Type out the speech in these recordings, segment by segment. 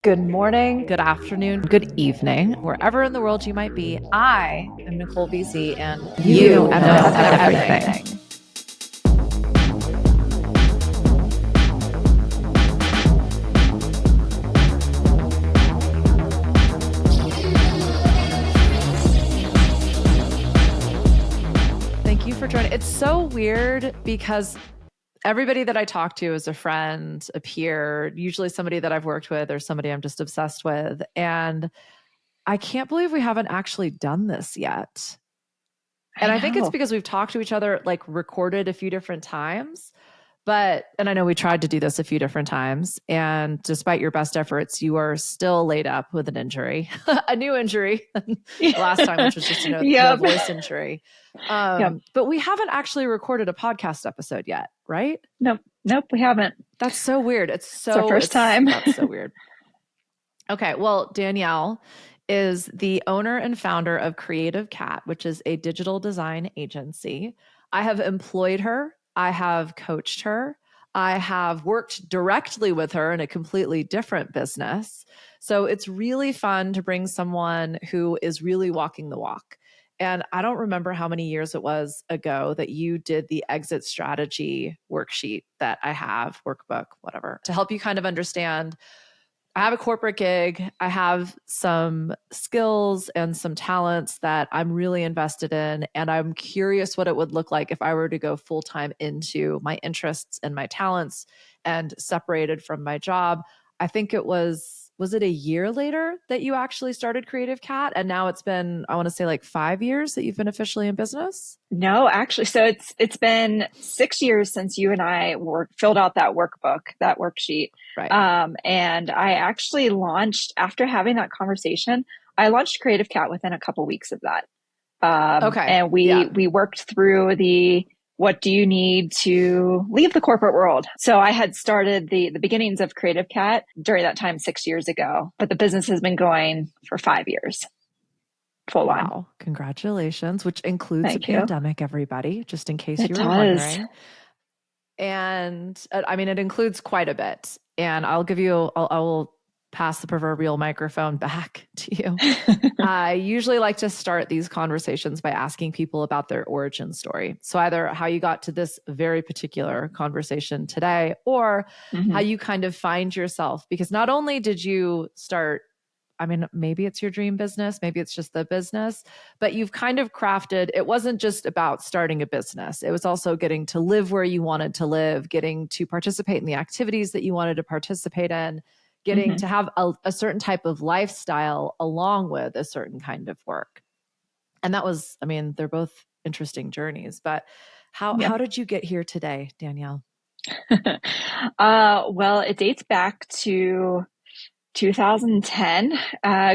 Good morning, good afternoon, good evening, wherever in the world you might be. I am Nicole BC, and you know everything. Thank you for joining. It's so weird because everybody that I talk to is a friend, a peer, usually somebody that I've worked with or somebody I'm just obsessed with. And I can't believe we haven't actually done this yet. And I think it's because we've talked to each other, like recorded a few different times. And I know we tried to do this a few different times. And despite your best efforts, you are still laid up with an injury, a new injury last time, which was just a voice injury. But we haven't actually recorded a podcast episode yet, right? Nope, we haven't. That's so weird. It's our first time. That's so weird. Okay, well, Danielle is the owner and founder of CreativCat, which is a digital design agency. I have employed her. I have coached her. I have worked directly with her in a completely different business. So it's really fun to bring someone who is really walking the walk. And I don't remember how many years it was ago that you did the exit strategy worksheet that I have, workbook, whatever, to help you kind of understand. I have a corporate gig. I have some skills and some talents that I'm really invested in. And I'm curious what it would look like if I were to go full-time into my interests and my talents and separated from my job. I think it was it a year later that you actually started CreativCat? And now it's been, I want to say like 5 years that you've been officially in business? No, actually. So it's been 6 years since you and I filled out that workbook, that worksheet. Right. And I actually launched, after having that conversation, I launched CreativCat within a couple weeks of that. Okay. And we worked through what do you need to leave the corporate world? So I had started the beginnings of CreativCat during that time 6 years ago, but the business has been going for 5 years. Full on. Wow. Congratulations, which includes Thank a you. pandemic, everybody, just in case It you were wondering. And I mean, it includes quite a bit. And I will pass the proverbial microphone back to you. I usually like to start these conversations by asking people about their origin story. So either how you got to this very particular conversation today, or how you kind of find yourself, because not only did you start, I mean, maybe it's your dream business, maybe it's just the business, but you've kind of crafted, it wasn't just about starting a business. It was also getting to live where you wanted to live, getting to participate in the activities that you wanted to participate in, getting to have a certain type of lifestyle along with a certain kind of work. And that was, I mean, they're both interesting journeys, but how did you get here today, Danielle? Well, it dates back to 2010,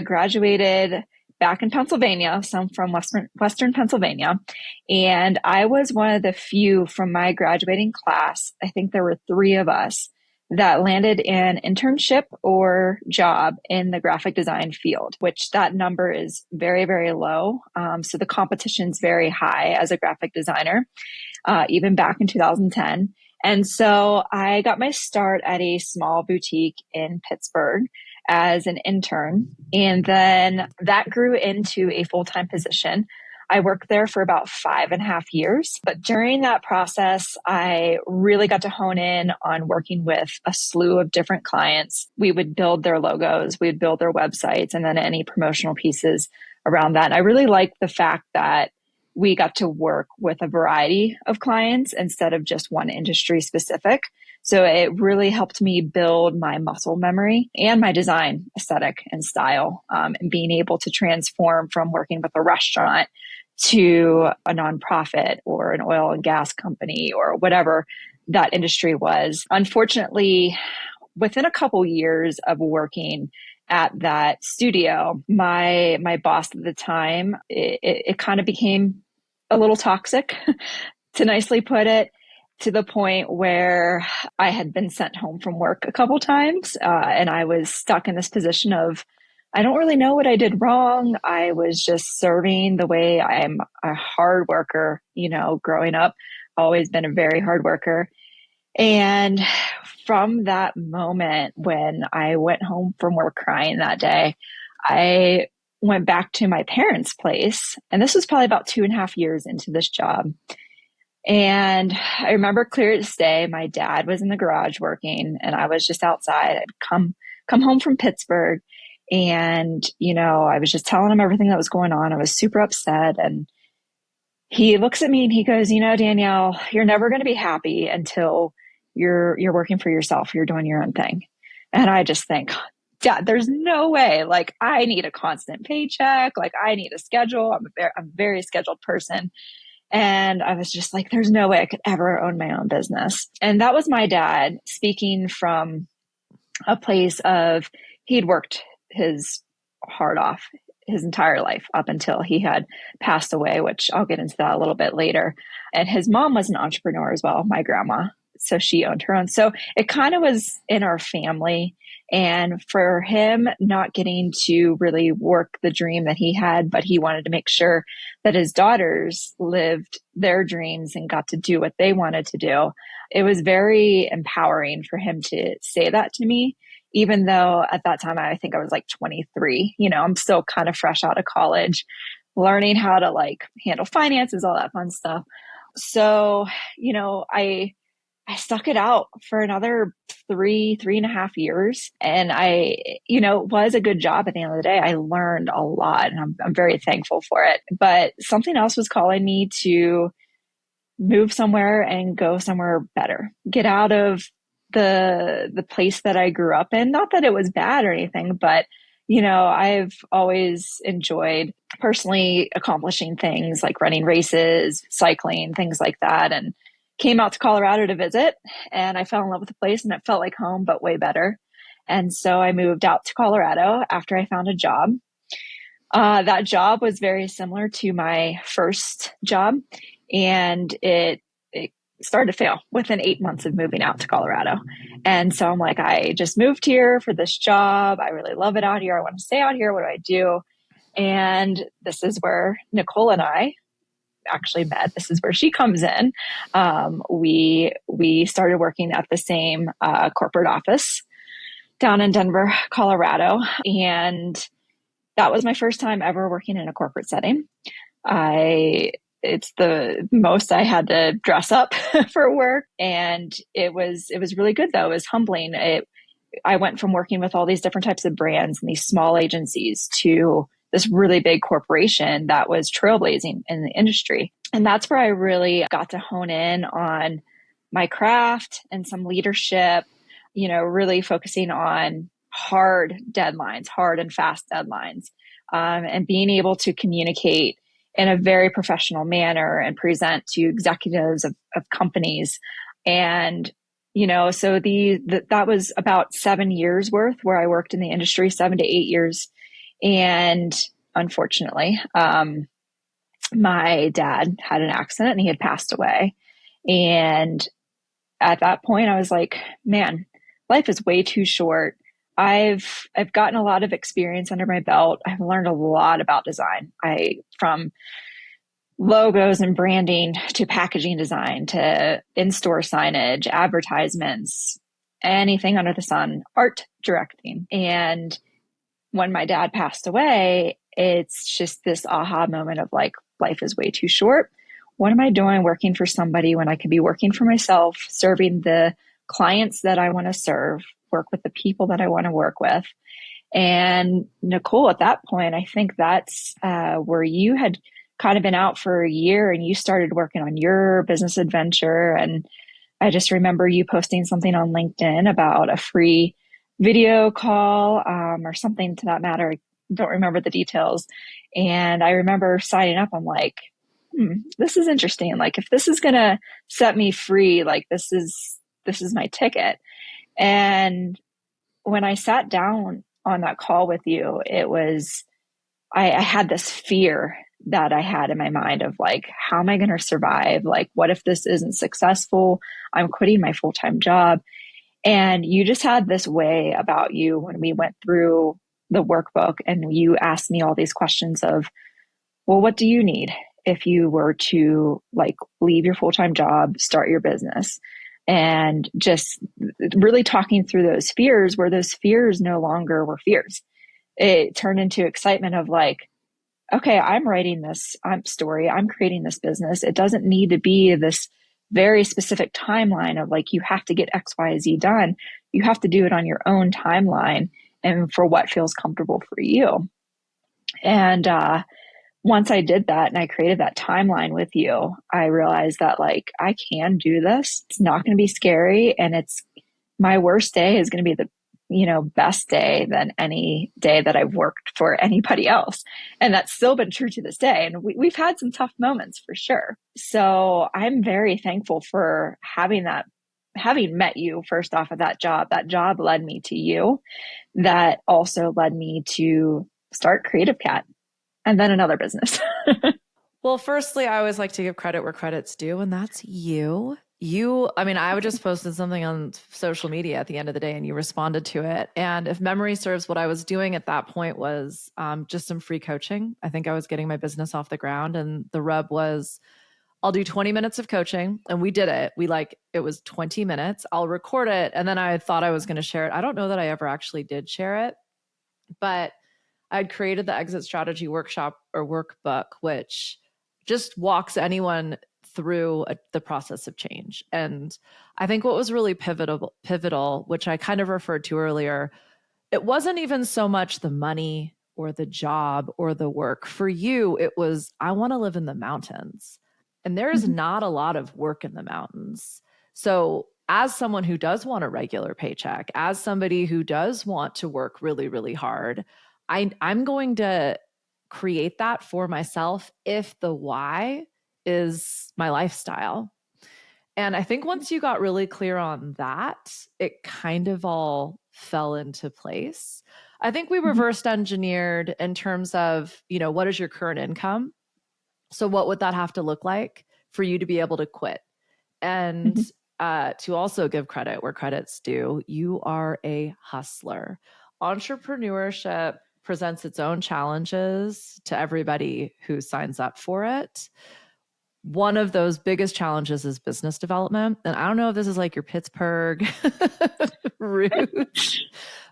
graduated back in Pennsylvania. So I'm from Western Pennsylvania. And I was one of the few from my graduating class. I think there were 3 of us that landed an internship or job in the graphic design field, which that number is very, very low. So the competition's very high as a graphic designer, even back in 2010. And so I got my start at a small boutique in Pittsburgh as an intern. And then that grew into a full-time position. I worked there for about 5.5 years. But during that process, I really got to hone in on working with a slew of different clients. We would build their logos, we'd build their websites, and then any promotional pieces around that. And I really liked the fact that we got to work with a variety of clients instead of just one industry specific. So it really helped me build my muscle memory and my design aesthetic and style, and being able to transform from working with a restaurant to a nonprofit or an oil and gas company or whatever that industry was. Unfortunately, within a couple years of working at that studio, my boss at the time, it kind of became a little toxic, to nicely put it, to the point where I had been sent home from work a couple times, and I was stuck in this position of, I don't really know what I did wrong. I was just serving the way I'm a hard worker, growing up, always been a very hard worker. And from that moment when I went home from work crying that day, I went back to my parents' place. And this was probably about 2.5 years into this job. And I remember clear as day, my dad was in the garage working and I was just outside. I'd come home from Pittsburgh and, I was just telling him everything that was going on. I was super upset. And he looks at me and he goes, Danielle, you're never going to be happy until you're working for yourself. You're doing your own thing. And I just think, Dad, there's no way. Like, I need a constant paycheck. Like, I need a schedule. I'm a very scheduled person. And I was just like, there's no way I could ever own my own business. And that was my dad speaking from a place of he'd worked his heart off his entire life up until he had passed away, which I'll get into that a little bit later. And his mom was an entrepreneur as well, my grandma. So she owned her own. So it kind of was in our family. And for him not getting to really work the dream that he had, but he wanted to make sure that his daughters lived their dreams and got to do what they wanted to do. It was very empowering for him to say that to me, even though at that time, I think I was like 23, I'm still kind of fresh out of college, learning how to like handle finances, all that fun stuff. So, I stuck it out for another 3.5 years. And it was a good job at the end of the day. I learned a lot and I'm very thankful for it. But something else was calling me to move somewhere and go somewhere better, get out of the place that I grew up in. Not that it was bad or anything, but I've always enjoyed personally accomplishing things like running races, cycling, things like that. And came out to Colorado to visit and I fell in love with the place and it felt like home, but way better. And so I moved out to Colorado after I found a job. That job was very similar to my first job and it started to fail within 8 months of moving out to Colorado. And so I'm like, I just moved here for this job. I really love it out here. I want to stay out here. What do I do? And this is where Nicole and I actually met. This is where she comes in. We started working at the same corporate office down in Denver, Colorado. And that was my first time ever working in a corporate setting. It's the most I had to dress up for work. And it was really good though. It was humbling. I went from working with all these different types of brands and these small agencies to this really big corporation that was trailblazing in the industry. And that's where I really got to hone in on my craft and some leadership, really focusing on hard deadlines, hard and fast deadlines, and being able to communicate in a very professional manner and present to executives of companies. And, so that was about 7 years worth where I worked in the industry, 7 to 8 years. And unfortunately, my dad had an accident and he had passed away. And at that point, I was like, man, life is way too short. I've gotten a lot of experience under my belt. I've learned a lot about design. From logos and branding to packaging design to in-store signage, advertisements, anything under the sun, art directing. And when my dad passed away, it's just this aha moment of like, life is way too short. What am I doing working for somebody when I could be working for myself, serving the clients that I want to serve, work with the people that I want to work with? And Nicole, at that point, I think that's where you had kind of been out for a year and you started working on your business adventure. And I just remember you posting something on LinkedIn about a free video call or something to that matter. I don't remember the details. And I remember signing up. I'm like, this is interesting. Like, if this is going to set me free, like this is my ticket. And when I sat down on that call with you, it was, I had this fear that I had in my mind of like, how am I going to survive? Like, what if this isn't successful? I'm quitting my full-time job. And you just had this way about you when we went through the workbook and you asked me all these questions of, well, what do you need if you were to like leave your full-time job, start your business? and just really talking through those fears, where those fears no longer were fears. It turned into excitement of like, okay, I'm writing this story, I'm creating this business. It doesn't need to be this very specific timeline of like, you have to get XYZ done. You have to do it on your own timeline and for what feels comfortable for you. And once I did that and I created that timeline with you, I realized that like, I can do this. It's not going to be scary. And it's my worst day is going to be the, best day than any day that I've worked for anybody else. And that's still been true to this day. And we've had some tough moments for sure. So I'm very thankful for having met you first off of that job. That job led me to you. That also led me to start CreativCat and then another business. Well, firstly, I always like to give credit where credit's due, and that's you. I would just posted something on social media at the end of the day and you responded to it. And if memory serves, what I was doing at that point was just some free coaching. I think I was getting my business off the ground, and the rub was I'll do 20 minutes of coaching, and we did it. It was 20 minutes. I'll record it. And then I thought I was going to share it. I don't know that I ever actually did share it, but I'd created the exit strategy workshop or workbook, which just walks anyone through the process of change. And I think what was really pivotal, which I kind of referred to earlier, it wasn't even so much the money or the job or the work. For you, it was, I want to live in the mountains. And there is not a lot of work in the mountains. So as someone who does want a regular paycheck, as somebody who does want to work really, really hard, I'm going to create that for myself if the why is my lifestyle. And I think once you got really clear on that, it kind of all fell into place. I think we reversed engineered in terms of, what is your current income? So what would that have to look like for you to be able to quit? And to also give credit where credit's due, you are a hustler. Entrepreneurship presents its own challenges to everybody who signs up for it. One of those biggest challenges is business development. And I don't know if this is like your Pittsburgh roots,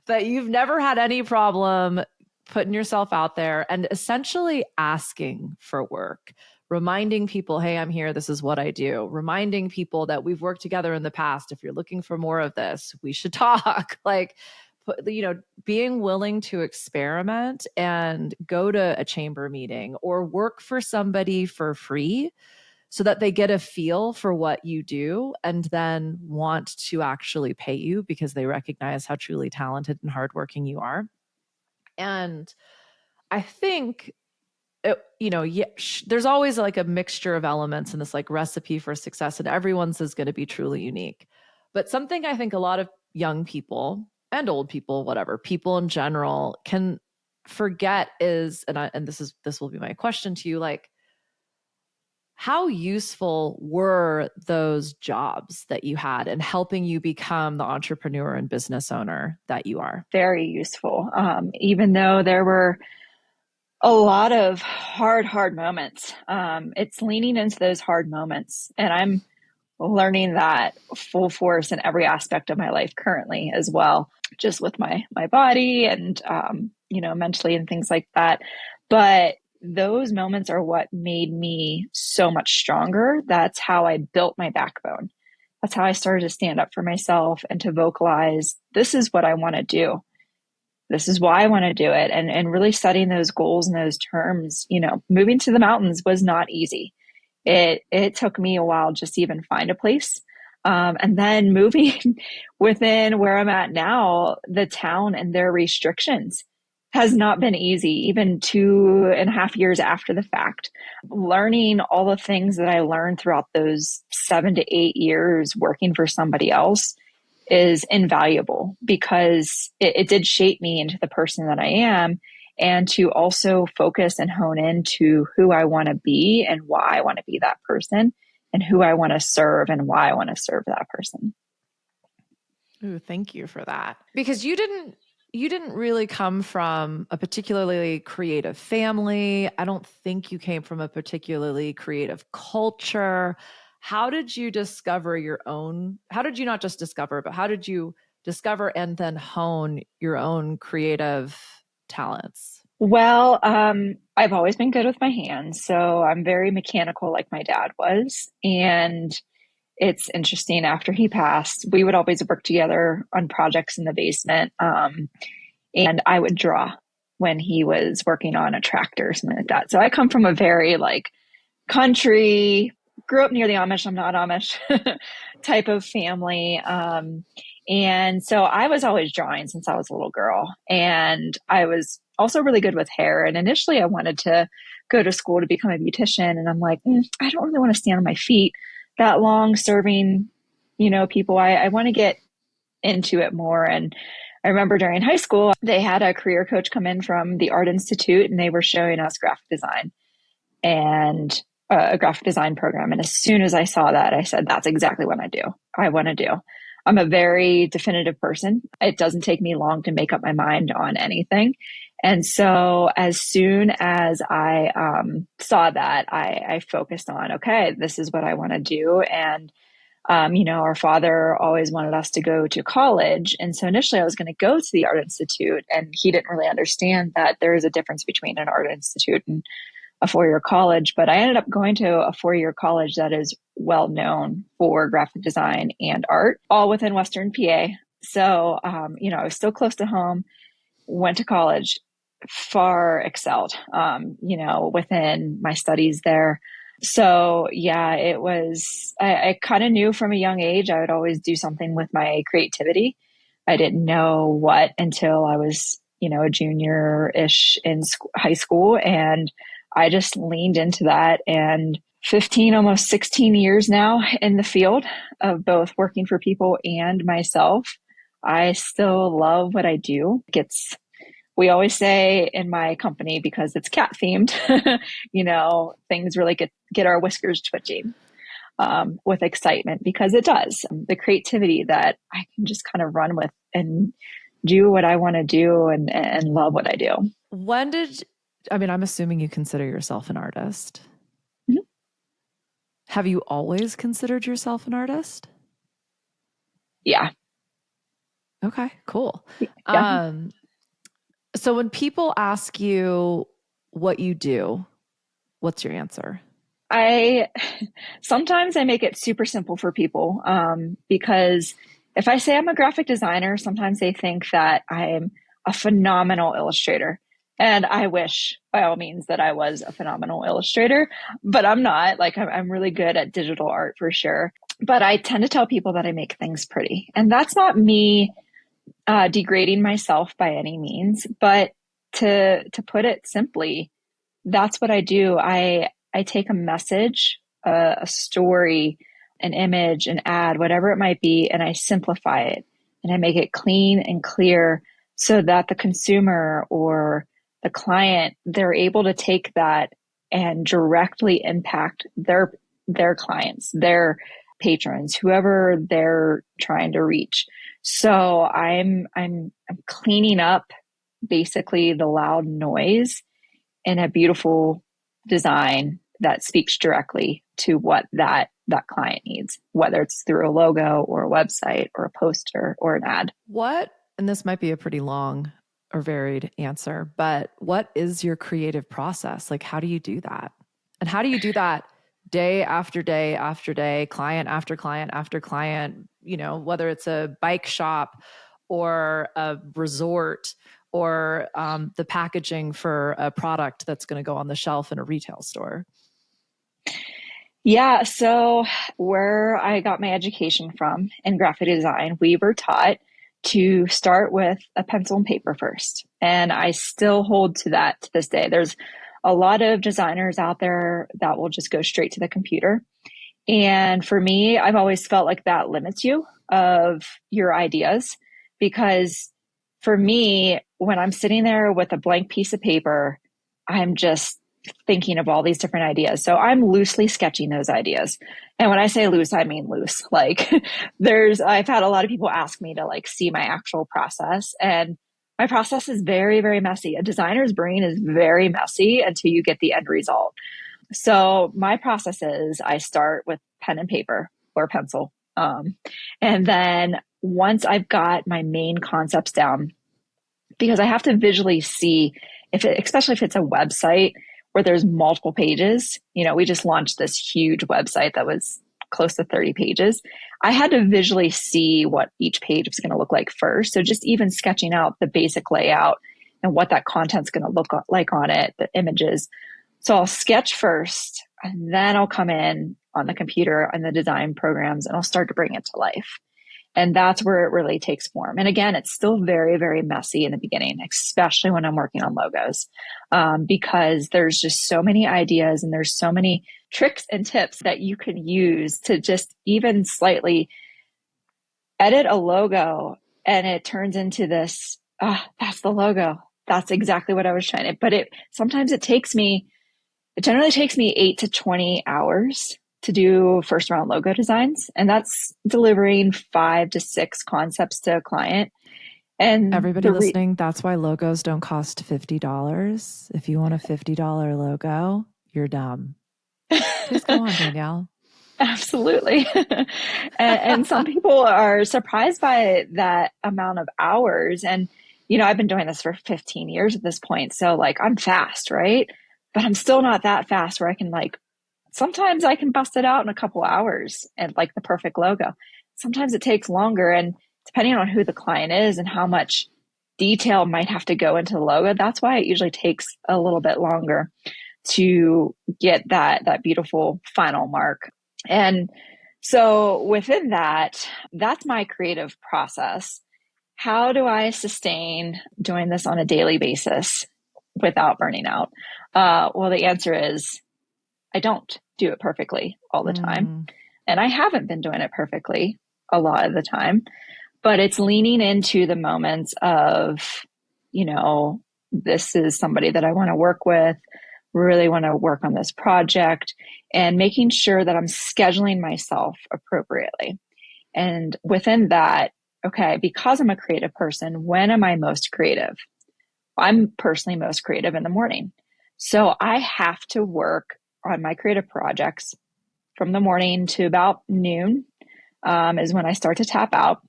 but you've never had any problem putting yourself out there and essentially asking for work, reminding people, hey, I'm here. This is what I do. Reminding people that we've worked together in the past. If you're looking for more of this, we should talk. Being willing to experiment and go to a chamber meeting or work for somebody for free so that they get a feel for what you do and then want to actually pay you because they recognize how truly talented and hardworking you are. And I think, there's always like a mixture of elements in this like recipe for success, and everyone's is going to be truly unique. But something I think a lot of young people and old people, whatever, people in general can forget is, and this will be my question to you, like, how useful were those jobs that you had in helping you become the entrepreneur and business owner that you are? Very useful. Even though there were a lot of hard moments, it's leaning into those hard moments. And I'm learning that full force in every aspect of my life currently as well, just with my body and, mentally and things like that. But those moments are what made me so much stronger. That's how I built my backbone. That's how I started to stand up for myself and to vocalize, this is what I want to do. This is why I want to do it. And really setting those goals and those terms, moving to the mountains was not easy. It took me a while just to even find a place. And then moving within where I'm at now, the town and their restrictions has not been easy, even 2.5 years after the fact. Learning all the things that I learned throughout those 7 to 8 years working for somebody else is invaluable because it did shape me into the person that I am, and to also focus and hone into who I want to be and why I want to be that person, and who I want to serve and why I want to serve that person. Ooh, thank you for that. Because you didn't really come from a particularly creative family. I don't think you came from a particularly creative culture. How did you discover your own? How did you not just discover, but how did you discover and then hone your own creative talents? Well, I've always been good with my hands, so I'm very mechanical like my dad was. And it's interesting, after he passed, we would always work together on projects in the basement. And I would draw when he was working on a tractor or something like that. So I come from a very like country, grew up near the Amish, I'm not Amish type of family. And so I was always drawing since I was a little girl. And I was also really good with hair. And initially I wanted to go to school to become a beautician. And I'm like, I don't really want to stand on my feet that long serving, people. I want to get into it more. And I remember during high school, they had a career coach come in from the Art Institute, and they were showing us graphic design and a graphic design program. And as soon as I saw that, I said, that's exactly what I want to do. I'm a very definitive person. It doesn't take me long to make up my mind on anything. And so as soon as I saw that, I focused on, okay, this is what I want to do. And our father always wanted us to go to college. And so initially I was going to go to the Art Institute, and he didn't really understand that there is a difference between an art institute and a 4-year college. But I ended up going to a 4-year college that is well known for graphic design and art, all within Western PA. So, I was still close to home, went to college, far excelled, within my studies there. So yeah, it was, I kind of knew from a young age I would always do something with my creativity. I didn't know what until I was, a junior-ish in high school. And I just leaned into that. And 15, almost 16 years now in the field of both working for people and myself, I still love what I do. We always say in my company, because it's cat themed, things really get our whiskers twitching with excitement, because it does. The creativity that I can just kind of run with and do what I want to do and love what I do. I'm assuming you consider yourself an artist. Mm-hmm. Have you always considered yourself an artist? Yeah. Okay, cool. Yeah. So when people ask you what you do, what's your answer? Sometimes I make it super simple for people, because if I say I'm a graphic designer, sometimes they think that I'm a phenomenal illustrator. And I wish by all means that I was a phenomenal illustrator, but I'm not. Like, I'm really good at digital art for sure. But I tend to tell people that I make things pretty. And that's not me degrading myself by any means, but to put it simply, that's what I do. I take a message, a story, an image, an ad, whatever it might be, and I simplify it and I make it clean and clear so that the consumer or the client, they're able to take that and directly impact their clients, their patrons, whoever they're trying to reach. So I'm cleaning up basically the loud noise in a beautiful design that speaks directly to what that client needs, whether it's through a logo or a website or a poster or an ad. And this might be a pretty long or varied answer, but what is your creative process? Like, how do you do that? And how do you do that day after day after day, client after client after client, whether it's a bike shop or a resort or the packaging for a product that's going to go on the shelf in a retail store? Yeah. So where I got my education from in graphic design, we were taught to start with a pencil and paper first. And I still hold to that to this day. There's a lot of designers out there that will just go straight to the computer. And for me, I've always felt like that limits you of your ideas, because for me, when I'm sitting there with a blank piece of paper, I'm just thinking of all these different ideas. So I'm loosely sketching those ideas. And when I say loose, I mean loose. Like I've had a lot of people ask me to like see my actual process, and my process is very, very messy. A designer's brain is very messy until you get the end result. So my process is I start with pen and paper or pencil. And then once I've got my main concepts down, because I have to visually see especially if it's a website where there's multiple pages. We just launched this huge website that was close to 30 pages. I had to visually see what each page was going to look like first. So just even sketching out the basic layout and what that content's going to look like on it, the images. So I'll sketch first, and then I'll come in on the computer and the design programs, and I'll start to bring it to life. And that's where it really takes form. And again, it's still very, very messy in the beginning, especially when I'm working on logos, because there's just so many ideas and there's so many tricks and tips that you could use to just even slightly edit a logo. And it turns into this, that's the logo. That's exactly what I was trying to, but sometimes it generally takes me 8 to 20 hours to do first round logo designs. And that's delivering 5 to 6 concepts to a client. And everybody listening, that's why logos don't cost $50. If you want a $50 logo, you're dumb. Please go on, Danielle. Absolutely. and some people are surprised by that amount of hours. And, I've been doing this for 15 years at this point. So I'm fast, right? But I'm still not that fast where I can sometimes I can bust it out in a couple hours and the perfect logo. Sometimes it takes longer, and depending on who the client is and how much detail might have to go into the logo, that's why it usually takes a little bit longer to get that beautiful final mark. And so within that's my creative process. How do I sustain doing this on a daily basis without burning out? Well, the answer is I don't do it perfectly all the time. And I haven't been doing it perfectly a lot of the time, but it's leaning into the moments of, this is somebody that I want to work with, really want to work on this project, and making sure that I'm scheduling myself appropriately. And within that, okay, because I'm a creative person, when am I most creative? I'm personally most creative in the morning. So I have to work on my creative projects from the morning to about noon, is when I start to tap out.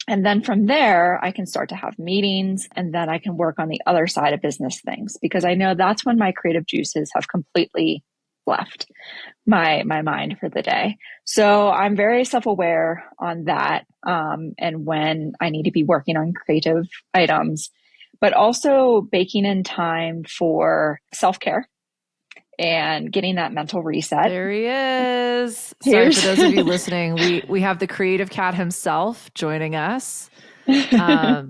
And then from there, I can start to have meetings, and then I can work on the other side of business things, because I know that's when my creative juices have completely left my mind for the day. So I'm very self-aware on that, and when I need to be working on creative items, but also baking in time for self-care and getting that mental reset. There he is. Sorry for those of you listening. We have the Creative Cat himself joining us. I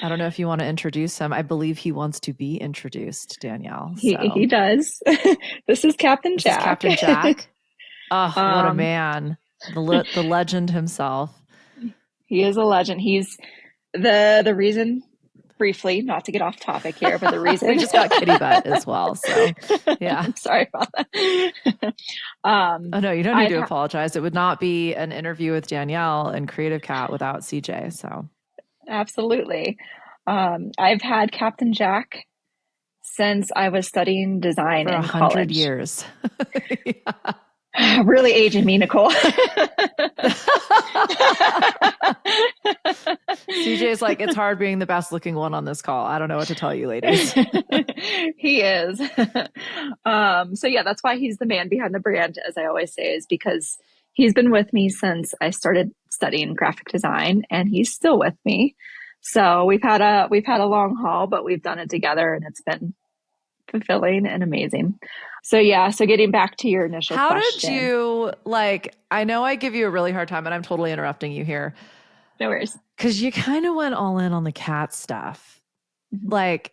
don't know if you want to introduce him. I believe he wants to be introduced, Danielle. He does. This is Captain Jack. This is Captain Jack. Oh, what a man. The legend himself. He is a legend. He's the reason, briefly, not to get off topic here, but the reason we just got kitty butt as well. So yeah. I'm sorry about that. Oh no, you don't need to apologize. It would not be an interview with Danielle and CreativCat without CJ. So absolutely. I've had Captain Jack since I was studying design for in 100 college. years. Yeah. Really aging me, Nicole. CJ's like, it's hard being the best looking one on this call. I don't know what to tell you, ladies. He is. So yeah, that's why he's the man behind the brand, as I always say, is because he's been with me since I started studying graphic design, and he's still with me. So we've had a long haul, but we've done it together, and it's been fulfilling and amazing. So yeah, so getting back to your initial question. How did you, I know I give you a really hard time, and I'm totally interrupting you here. No worries. Because you kind of went all in on the cat stuff. Mm-hmm.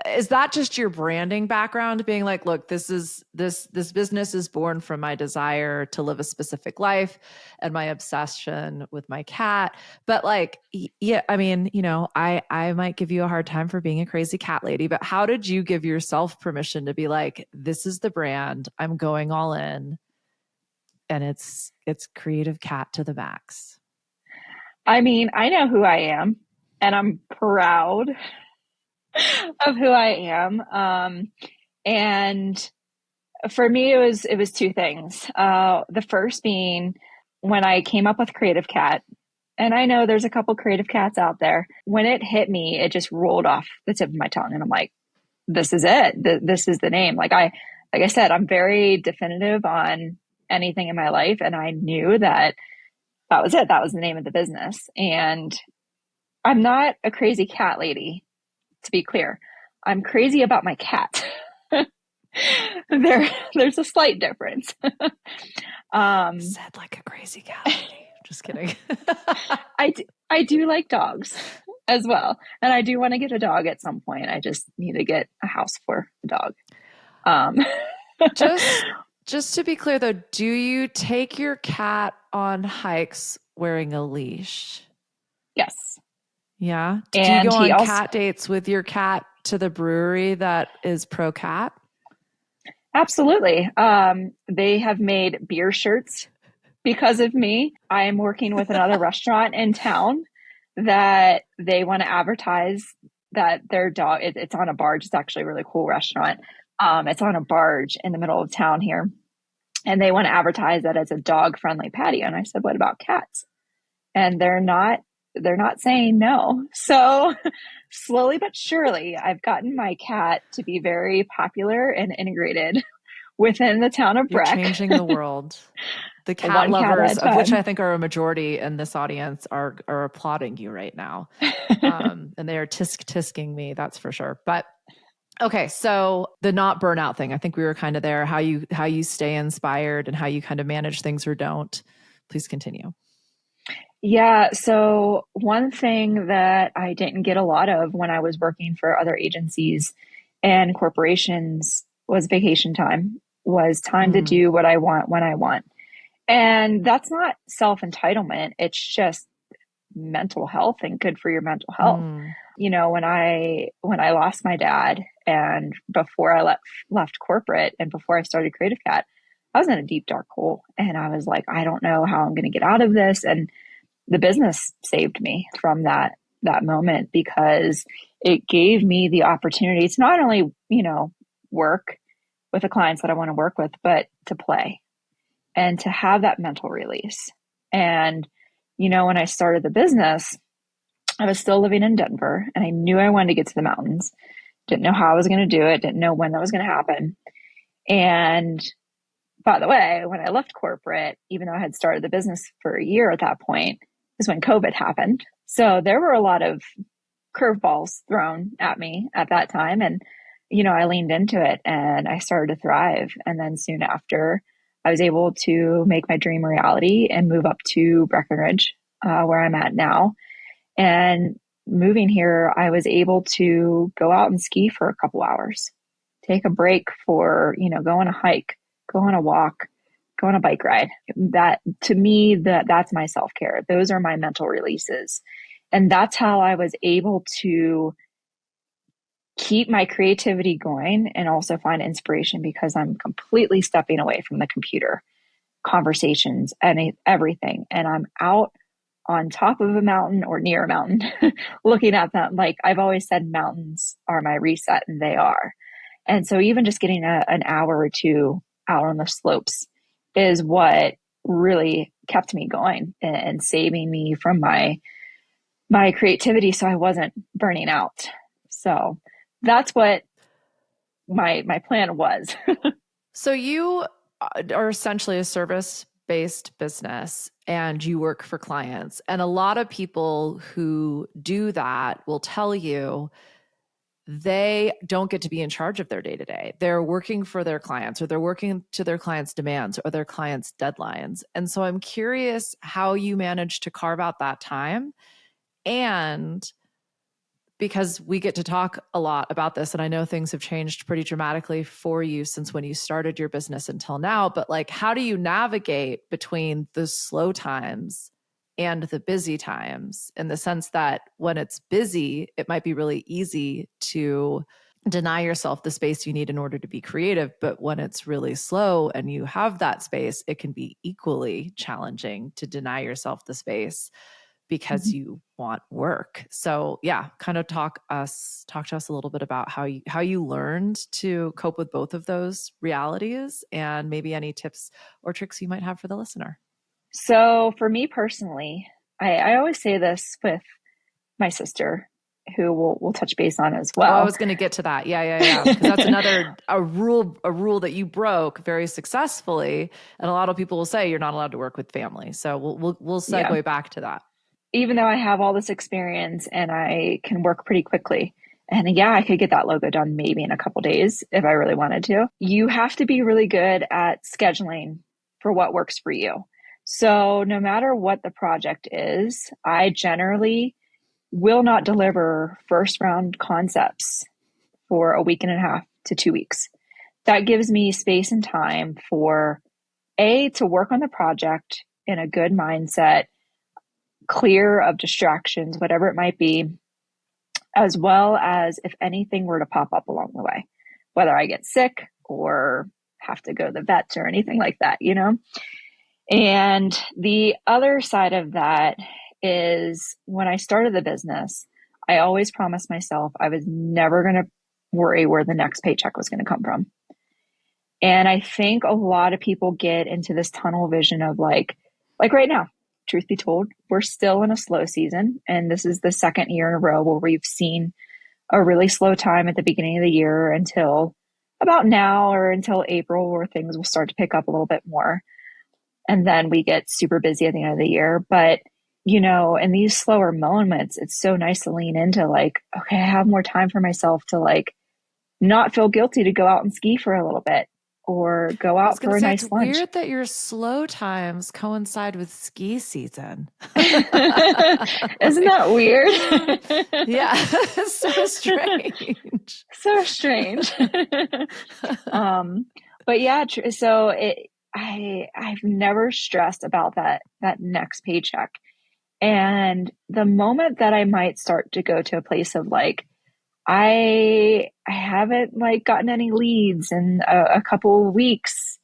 Is that just your branding background, being like, look, this business is born from my desire to live a specific life and my obsession with my cat. But yeah, I mean, I might give you a hard time for being a crazy cat lady, but how did you give yourself permission to be like, this is the brand, I'm going all in, and it's CreativCat to the max? I mean, I know who I am, and I'm proud of who I am. And For me, it was two things. The first being when I came up with CreativCat, and I know there's a couple Creative Cats out there. When it hit me, it just rolled off the tip of my tongue, and I'm like, "This is it. This is the name." Like I said, I'm very definitive on anything in my life, and I knew that that was it. That was the name of the business, and I'm not a crazy cat lady, to be clear. I'm crazy about my cat. There's a slight difference. Said like a crazy cat lady. Just kidding. I do like dogs as well. And I do want to get a dog at some point. I just need to get a house for the dog. Um, just to be clear though, do you take your cat on hikes wearing a leash? yes. Yeah. Do you And go he on also, cat dates with your cat to the brewery that is pro cat? absolutely. They have made beer shirts because of me. I am working with another restaurant in town that they want to advertise that their dog, it's on a barge. It's actually a really cool restaurant. It's on a barge in the middle of town here. And they want to advertise that as a dog friendly patio. And I said, what about cats? And they're not saying no. So slowly but surely, I've gotten my cat to be very popular and integrated within the town of You're Breck. changing the world. The cat One cat lovers, at a of which time. I think are a majority in this audience, are applauding you right now. And they are tisking me, that's for sure. But okay, so the not burnout thing, I think we were kind of there, how you stay inspired and how you kind of manage things or don't. Please continue. Yeah, so one thing that I didn't get a lot of when I was working for other agencies and corporations was vacation time, was time to Mm, do what I want when I want. And that's not self-entitlement, it's just mental health and good for your mental health. mm, When I lost my dad and before I left corporate and before I started CreativeCat, I was in a deep dark hole and I was like, I don't know how I'm going to get out of this. And the business saved me from that moment because it gave me the opportunity to not only, work with the clients that I want to work with, but to play and to have that mental release. And, when I started the business, I was still living in Denver and I knew I wanted to get to the mountains. Didn't know how I was going to do it, didn't know when that was going to happen. And by the way, when I left corporate, even though I had started the business for a year at that point, is when COVID happened. So there were a lot of curveballs thrown at me at that time. And, I leaned into it and I started to thrive. And then soon after, I was able to make my dream reality and move up to Breckenridge, where I'm at now. And moving here, I was able to go out and ski for a couple hours, take a break for, go on a hike, go on a walk, go on a bike ride. That to me, that's my self-care. Those are my mental releases. And that's how I was able to keep my creativity going and also find inspiration because I'm completely stepping away from the computer, conversations, and everything. And I'm out on top of a mountain or near a mountain looking at them. Like I've always said, mountains are my reset, and they are. And so even just getting an hour or two out on the slopes is what really kept me going and saving me from my creativity so I wasn't burning out. So that's what my plan was. So you are essentially a service-based business and you work for clients. And a lot of people who do that will tell you they don't get to be in charge of their day to day. They're working for their clients or they're working to their clients' demands or their clients' deadlines. And so I'm curious how you manage to carve out that time. And because we get to talk a lot about this, and I know things have changed pretty dramatically for you since when you started your business until now, but like, how do you navigate between the slow times and the busy times, in the sense that when it's busy, it might be really easy to deny yourself the space you need in order to be creative. But when it's really slow and you have that space, it can be equally challenging to deny yourself the space because you want work. So yeah, kind of talk to us a little bit about how you learned to cope with both of those realities, and maybe any tips or tricks you might have for the listener. So for me personally, I always say this with my sister, who we'll touch base on as Oh, I well. was going to get to that. Yeah. Because that's a rule that you broke very successfully, and a lot of people will say you're not allowed to work with family. So we'll Yeah. segue back to that. Even though I have all this experience and I can work pretty quickly, and yeah, I could get that logo done maybe in a couple days if I really wanted to. You have to be really good at scheduling for what works for you. So no matter what the project is, I generally will not deliver first round concepts for a week and a half to 2 weeks. That gives me space and time for to work on the project in a good mindset, clear of distractions, whatever it might be, as well as if anything were to pop up along the way, whether I get sick or have to go to the vet or anything like that, you know? And the other side of that is when I started the business, I always promised myself I was never going to worry where the next paycheck was going to come from. And I think a lot of people get into this tunnel vision of like right now, truth be told, we're still in a slow season. And this is the second year in a row where we've seen a really slow time at the beginning of the year until about now, or until April, where things will start to pick up a little bit more. And then we get super busy at the end of the year. But, you know, in these slower moments, it's so nice to lean into like, okay, I have more time for myself to like not feel guilty to go out and ski for a little bit or go I was out going for to a say, it's nice lunch. weird that your slow times coincide with ski season. Isn't Like, that weird? yeah, it's so strange. So strange. um, but yeah, so I've never stressed about that next paycheck. And the moment that I might start to go to a place of like, I haven't like gotten any leads in a couple of weeks.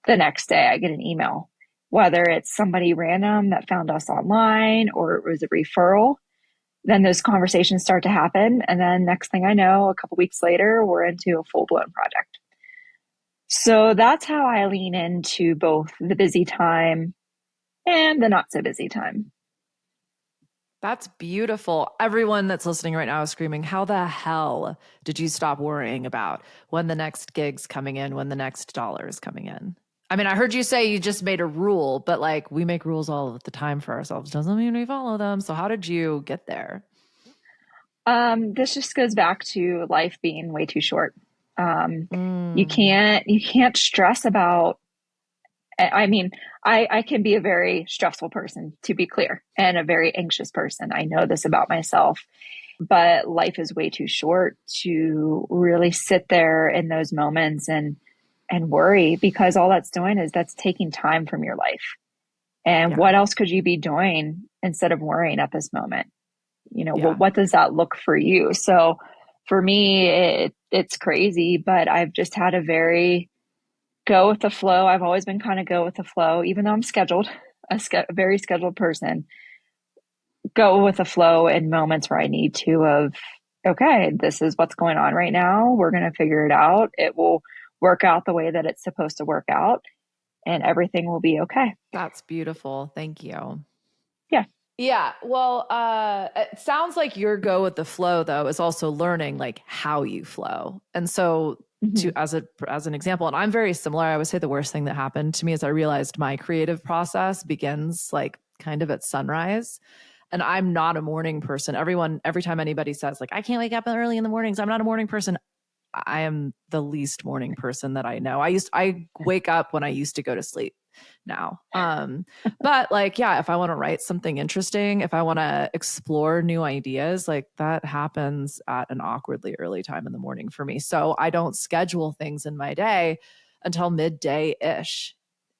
The next day I get an email, whether it's somebody random that found us online or it was a referral. Then those conversations start to happen. And then next thing I know, a couple weeks later, we're into a full blown project. So that's how I lean into both the busy time and the not so busy time. That's beautiful. Everyone that's listening right now is screaming, how the hell did you stop worrying about when the next gig's coming in, when the next dollar is coming in? I mean, I heard you say you just made a rule, but like we make rules all the time for ourselves. Doesn't mean we follow them. So how did you get there? This just goes back to life being way too short. Um, Mm, you can't stress about. I mean, I can be a very stressful person, to be clear, and a very anxious person. I know this about myself, but life is way too short to really sit there in those moments and worry, because all that's doing is that's taking time from your life. And yeah. what else could you be doing instead of worrying at this moment? You know, Yeah. what does that look for you? So for me, it's crazy, but I've just had a very go with the flow. I've always been kind of go with the flow, even though I'm scheduled, a very scheduled person. Go with the flow in moments where I need to. Of okay, this is what's going on right now. We're going to figure it out. It will work out the way that it's supposed to work out, and everything will be okay. That's beautiful. Thank you. Yeah. Yeah. Well, it sounds like your go with the flow though is also learning like how you flow. And so to Hmm. as an example, and I'm very similar. I would say the worst thing that happened to me is I realized my creative process begins like kind of at sunrise. And I'm not a morning person. Every time anybody says like I can't wake up early in the mornings, I'm not a morning person. I am the least morning person that I know. I wake up when I used to go to sleep now. But like, yeah, if I want to write something interesting, if I want to explore new ideas, like that happens at an awkwardly early time in the morning for me. So I don't schedule things in my day until midday ish.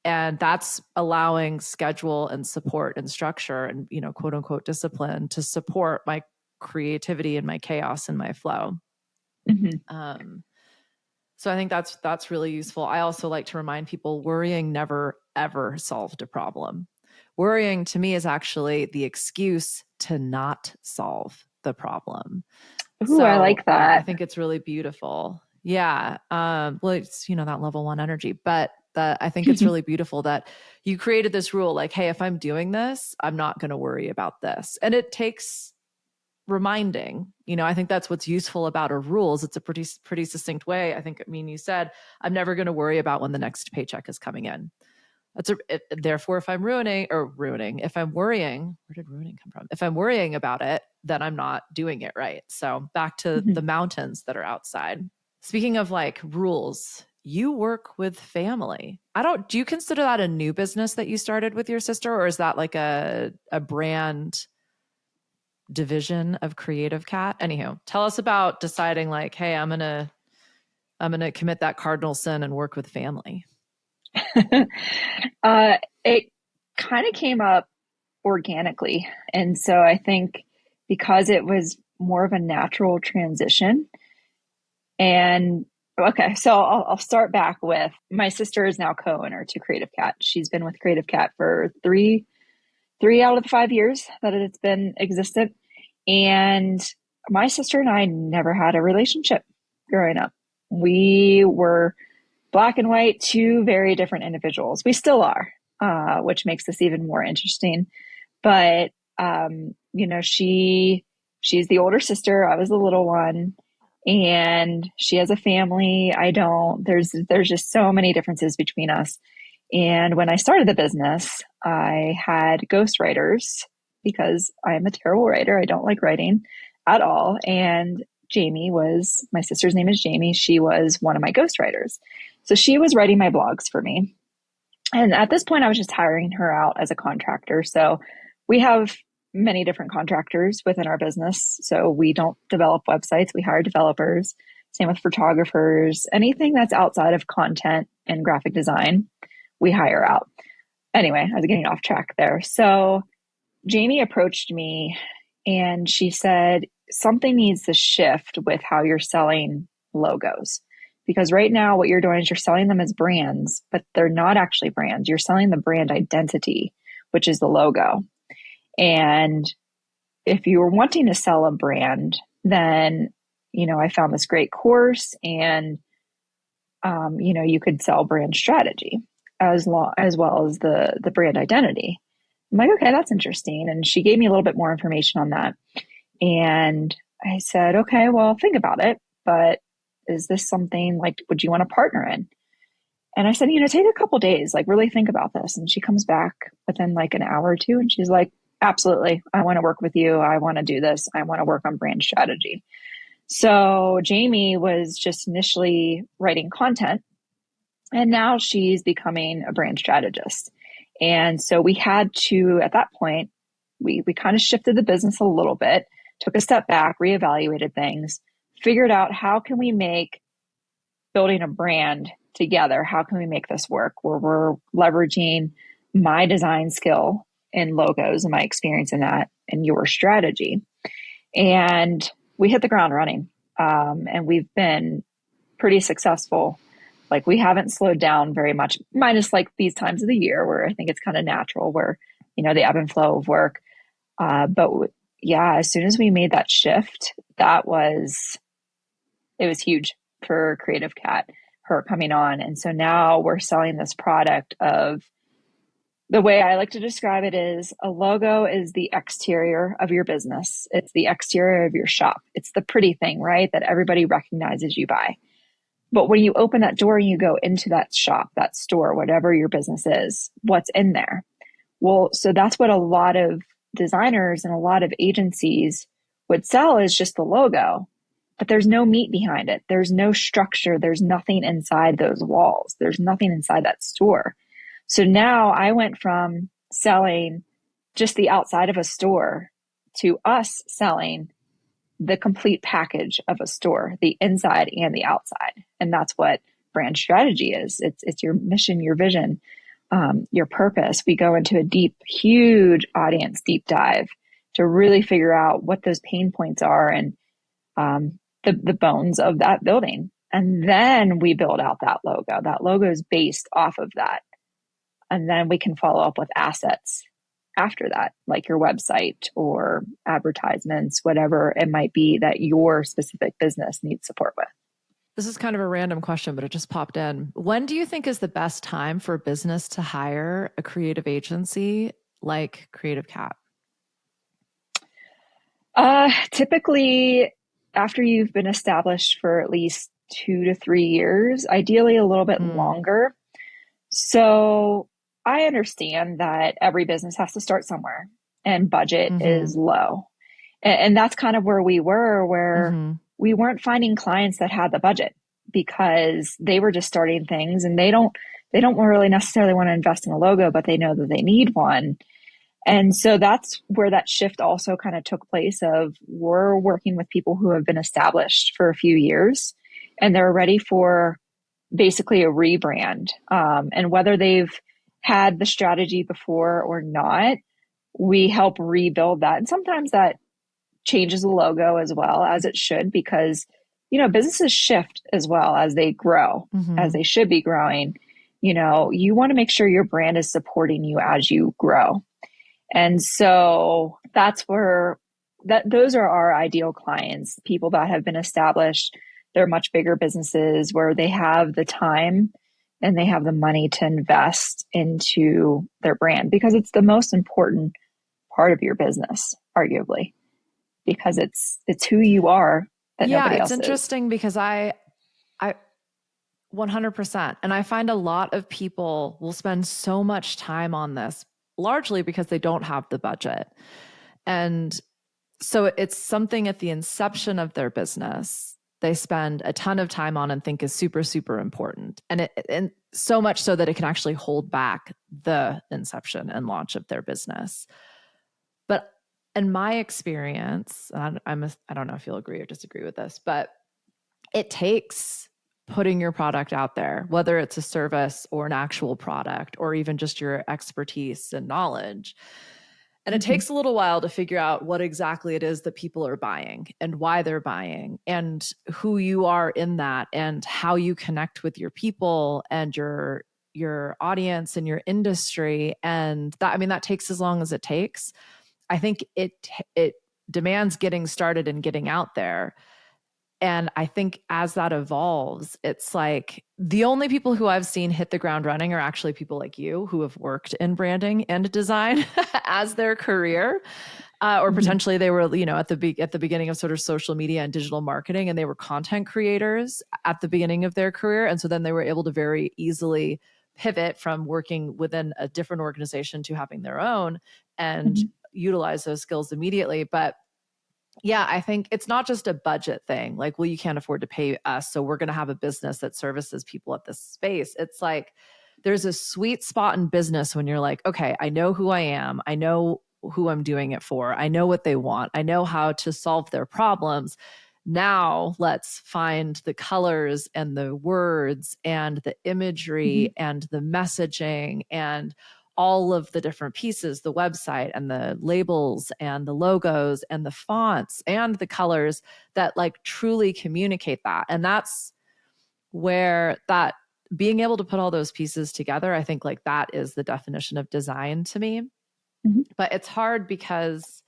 And that's allowing schedule and support and structure and, you know, quote unquote discipline to support my creativity and my chaos and my flow. Hmm. Um, so I think that's really useful. I also like to remind people worrying never ever solved a problem. Worrying to me is actually the excuse to not solve the problem. Ooh, I So like I that. think it's really beautiful. Yeah. Well, it's, that level one energy, but I think it's really beautiful that you created this rule like, hey, if I'm doing this, I'm not going to worry about this. And it takes reminding. I think that's what's useful about a rule is it's a pretty succinct way. You said, I'm never going to worry about when the next paycheck is coming in. Therefore, if I'm if I'm worrying, where did ruining come from? If I'm worrying about it, then I'm not doing it right. So back to the mountains that are outside. Speaking of like rules, you work with family. Do you consider that a new business that you started with your sister, or is that like a brand division of CreativCat? Anywho, tell us about deciding like, hey, I'm gonna commit that cardinal sin and work with family. It kind of came up organically. And so I think because it was more of a natural transition. And okay, so I'll start back with my sister is now co-owner to CreativCat. She's been with CreativCat for three out of the 5 years that it's been existent. And my sister and I never had a relationship growing up. We were black and white, two very different individuals. We still are, which makes this even more interesting. But she's the older sister. I was the little one, and she has a family. I don't. There's just so many differences between us. And when I started the business, I had ghostwriters because I am a terrible writer. I don't like writing at all. And my sister's name is Jamie. She was one of my ghostwriters. So she was writing my blogs for me. And at this point, I was just hiring her out as a contractor. So we have many different contractors within our business. So we don't develop websites, we hire developers. Same with photographers, anything that's outside of content and graphic design, we hire out. Anyway, I was getting off track there. So Jamie approached me and she said, something needs to shift with how you're selling logos. Because right now, what you're doing is you're selling them as brands, but they're not actually brands. You're selling the brand identity, which is the logo. And if you were wanting to sell a brand, then, I found this great course and, you could sell brand strategy as well as the brand identity. I'm like, okay, that's interesting. And she gave me a little bit more information on that. And I said, okay, well, think about it, but is this something like, would you want to partner in? And I said, take a couple days, like really think about this. And she comes back within like an hour or two and she's like, absolutely. I want to work with you. I want to do this. I want to work on brand strategy. So Jamie was just initially writing content and now she's becoming a brand strategist. And so we had to, at that point, we kind of shifted the business a little bit, took a step back, reevaluated things, figured out how can we make building a brand together, how can we make this work where we're leveraging my design skill in logos and my experience in that and your strategy. And we hit the ground running. And we've been pretty successful. Like we haven't slowed down very much, minus like these times of the year where I think it's kind of natural where, the ebb and flow of work. But yeah, as soon as we made that shift, it was huge for CreativCat, her coming on. And so now we're selling this product of the way I like to describe it is a logo is the exterior of your business. It's the exterior of your shop. It's the pretty thing, right? That everybody recognizes you by. But when you open that door and you go into that shop, that store, whatever your business is, what's in there? Well, so that's what a lot of designers and a lot of agencies would sell is just the logo, but there's no meat behind it. There's no structure. There's nothing inside those walls. There's nothing inside that store. So now I went from selling just the outside of a store to us selling the complete package of a store, the inside and the outside. And that's what brand strategy is. It's your mission, your vision, your purpose. We go into a deep, huge audience deep dive to really figure out what those pain points are and the bones of that building. And then we build out that logo. That logo is based off of that. And then we can follow up with assets after that, like your website or advertisements, whatever it might be that your specific business needs support with. This is kind of a random question, but it just popped in. When do you think is the best time for a business to hire a creative agency like CreativCat? Typically, after you've been established for at least 2 to 3 years, ideally a little bit Mm, longer. So I understand that every business has to start somewhere and budget mm-hmm, is low. And that's kind of where we were, where mm-hmm, we weren't finding clients that had the budget because they were just starting things and they don't really necessarily want to invest in a logo, but they know that they need one. And so that's where that shift also kind of took place of we're working with people who have been established for a few years and they're ready for basically a rebrand. And whether they've had the strategy before or not, we help rebuild that. And sometimes that changes the logo as well as it should, because, businesses shift as well as they grow, as mm-hmm. they should be growing. You want to make sure your brand is supporting you as you grow. And so that's where those are our ideal clients, people that have been established. They're much bigger businesses where they have the time and they have the money to invest into their brand because it's the most important part of your business, arguably, because it's who you are that Yeah, nobody it's else is. interesting because I 100%. And I find a lot of people will spend so much time on this, largely because they don't have the budget. And so it's something at the inception of their business they spend a ton of time on and think is super, super important. And so much so that it can actually hold back the inception and launch of their business. But in my experience, I don't know if you'll agree or disagree with this, but it takes putting your product out there, whether it's a service or an actual product, or even just your expertise and knowledge. And it Mm-hmm. takes a little while to figure out what exactly it is that people are buying and why they're buying and who you are in that and how you connect with your people and your audience and your industry. And that, I mean, that takes as long as it takes. I think it demands getting started and getting out there. And I think as that evolves, it's like the only people who I've seen hit the ground running are actually people like you who have worked in branding and design as their career. Or Mm-hmm. potentially they were, at the beginning of sort of social media and digital marketing, and they were content creators at the beginning of their career. And so then they were able to very easily pivot from working within a different organization to having their own and Mm-hmm. utilize those skills immediately. But yeah, I think it's not just a budget thing. Like, well, you can't afford to pay us, so we're going to have a business that services people at this space. It's like there's a sweet spot in business when you're like, okay, I know who I am. I know who I'm doing it for. I know what they want. I know how to solve their problems. Now let's find the colors and the words and the Mm-hmm. imagery and the messaging and all of the different pieces, the website and the labels and the logos and the fonts and the colors that like truly communicate that. And that's where that being able to put all those pieces together, I think like that is the definition of design to me. Mm-hmm. But it's hard because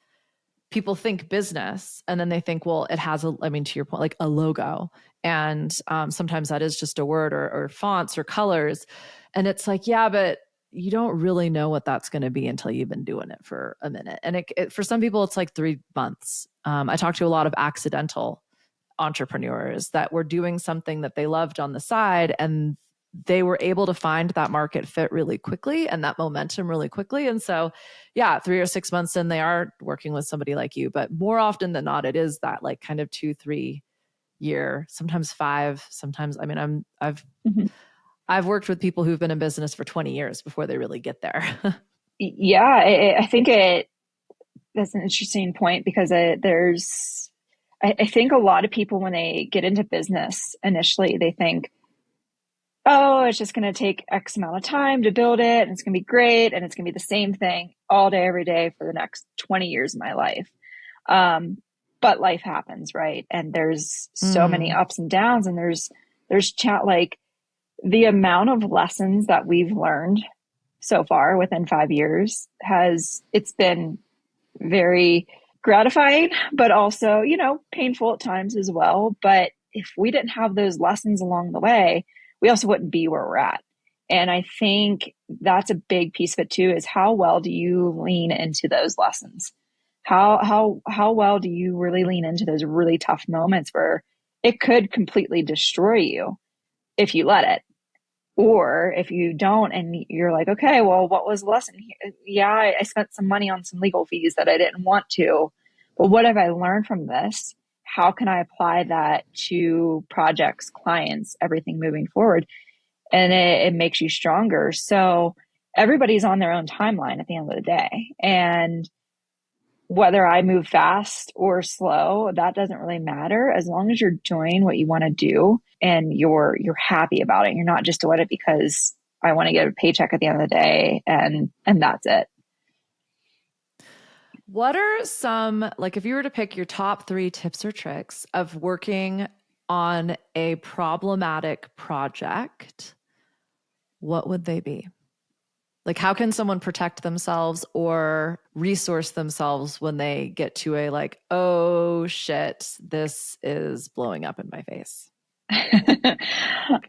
people think business and then they think, well, it has a, I mean, to your point, like a logo. And sometimes that is just a word or fonts or colors. And it's like, yeah, but you don't really know what that's going to be until you've been doing it for a minute. And for some people, it's like 3 months. I talked to a lot of accidental entrepreneurs that were doing something that they loved on the side, and they were able to find that market fit really quickly and that momentum really quickly. And so, yeah, 3 or 6 months in, they are working with somebody like you. But more often than not, it is that like kind of 2, 3 year, sometimes 5, sometimes, I mean, Mm-hmm. I've worked with people who've been in business for 20 years before they really get there. Yeah, I think that's an interesting point because I think a lot of people, when they get into business initially, they think, oh, it's just going to take X amount of time to build it and it's going to be great and it's going to be the same thing all day, every day for the next 20 years of my life. Um, but life happens, right? And there's so many Mm, ups and downs, and there's chat like the amount of lessons that we've learned so far within 5 years it's been very gratifying, but also, painful at times as well. But if we didn't have those lessons along the way, we also wouldn't be where we're at. And I think that's a big piece of it too, is how well do you lean into those lessons? How well do you really lean into those really tough moments where it could completely destroy you if you let it? Or if you don't and you're like, okay, well, what was the lesson here? Yeah, I spent some money on some legal fees that I didn't want to. But what have I learned from this? How can I apply that to projects, clients, everything moving forward? And it makes you stronger. So everybody's on their own timeline at the end of the day. And whether I move fast or slow, that doesn't really matter as long as you're doing what you want to do and you're happy about it. You're not just doing it because I want to get a paycheck at the end of the day and that's it. What are some, like, if you were to pick your top 3 tips or tricks of working on a problematic project, what would they be? Like, how can someone protect themselves or resource themselves when they get to a like, oh shit, this is blowing up in my face?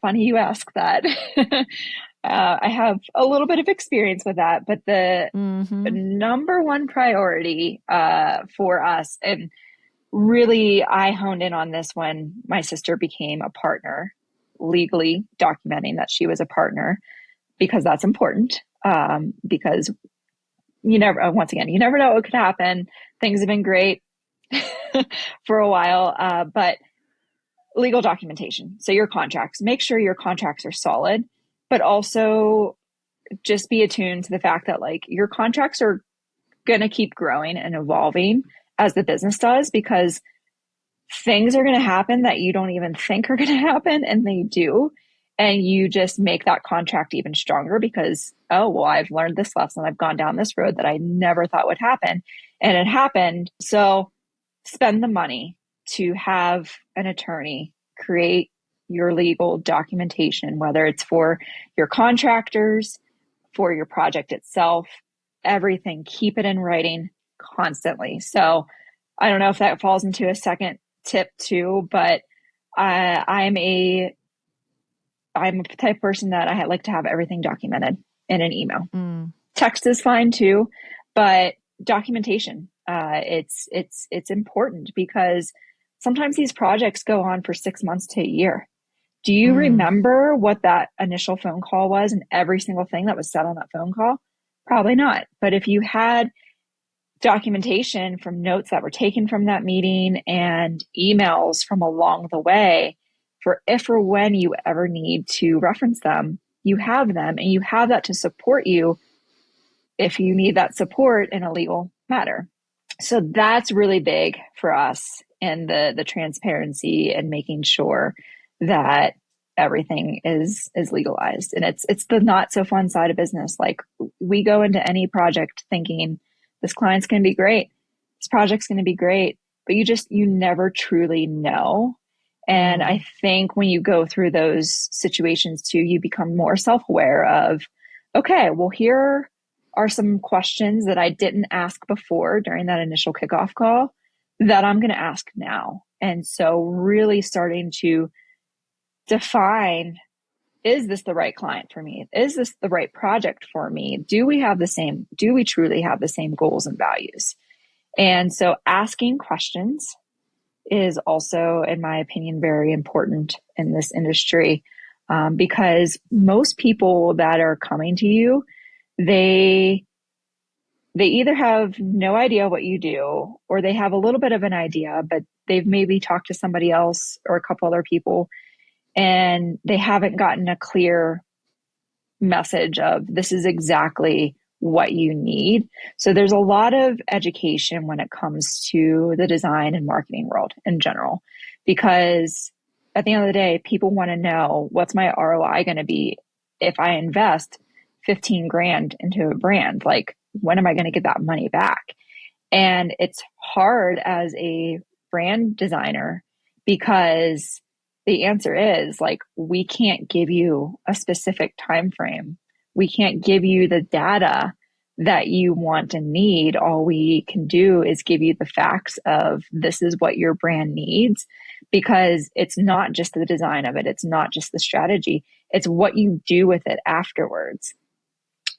Funny you ask that. I have a little bit of experience with that, but the number one priority for us, and really I honed in on this when my sister became a partner, legally documenting that she was a partner, because that's important. Because you never, once again, you never know what could happen. Things have been great for a while, but legal documentation. So your contracts, make sure your contracts are solid, but also just be attuned to the fact that like your contracts are going to keep growing and evolving as the business does, because things are going to happen that you don't even think are going to happen, and they do. And you just make that contract even stronger because, oh, well, I've learned this lesson. I've gone down this road that I never thought would happen. And it happened. So spend the money to have an attorney create your legal documentation, whether it's for your contractors, for your project itself, everything. Keep it in writing constantly. So I don't know if that falls into a second tip too, but I'm a type of person that I like to have everything documented in an email. Text is fine too, but documentation, it's important because sometimes these projects go on for 6 months to a year. Do you remember what that initial phone call was and every single thing that was said on that phone call? Probably not. But if you had documentation from notes that were taken from that meeting and emails from along the way, for if or when you ever need to reference them, you have them and you have that to support you if you need that support in a legal matter. So that's really big for us in the transparency and making sure that everything is legalized. And it's the not so fun side of business. Like, we go into any project thinking this client's going to be great, this project's going to be great, but you never truly know. And I think when you go through those situations too, you become more self-aware of, okay, well, here are some questions that I didn't ask before during that initial kickoff call that I'm going to ask now. And so really starting to define, is this the right client for me? Is this the right project for me? Do we truly have the same goals and values? And so asking questions is also, in my opinion, very important in this industry, because most people that are coming to you, they either have no idea what you do, or they have a little bit of an idea, but they've maybe talked to somebody else or a couple other people, and they haven't gotten a clear message of this is exactly what you need. So there's a lot of education when it comes to the design and marketing world in general, because at the end of the day, people want to know, what's my ROI going to be if I invest 15 grand into a brand? Like, when am I going to get that money back? And it's hard as a brand designer, because the answer is, like, we can't give you a specific time frame We can't give you the data that you want and need. All we can do is give you the facts of this is what your brand needs, because it's not just the design of it. It's not just the strategy. It's what you do with it afterwards.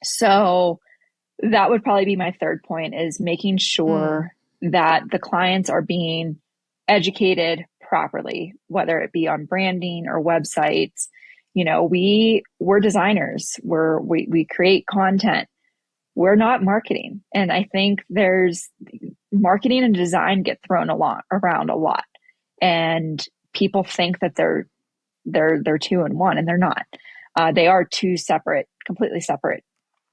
So that would probably be my third point, is making Mm. sure that the clients are being educated properly, whether it be on branding or websites. We're designers. We create content. We're not marketing. And I think there's marketing and design get thrown around a lot. And people think that they're two in one, and they're not. They are two separate, completely separate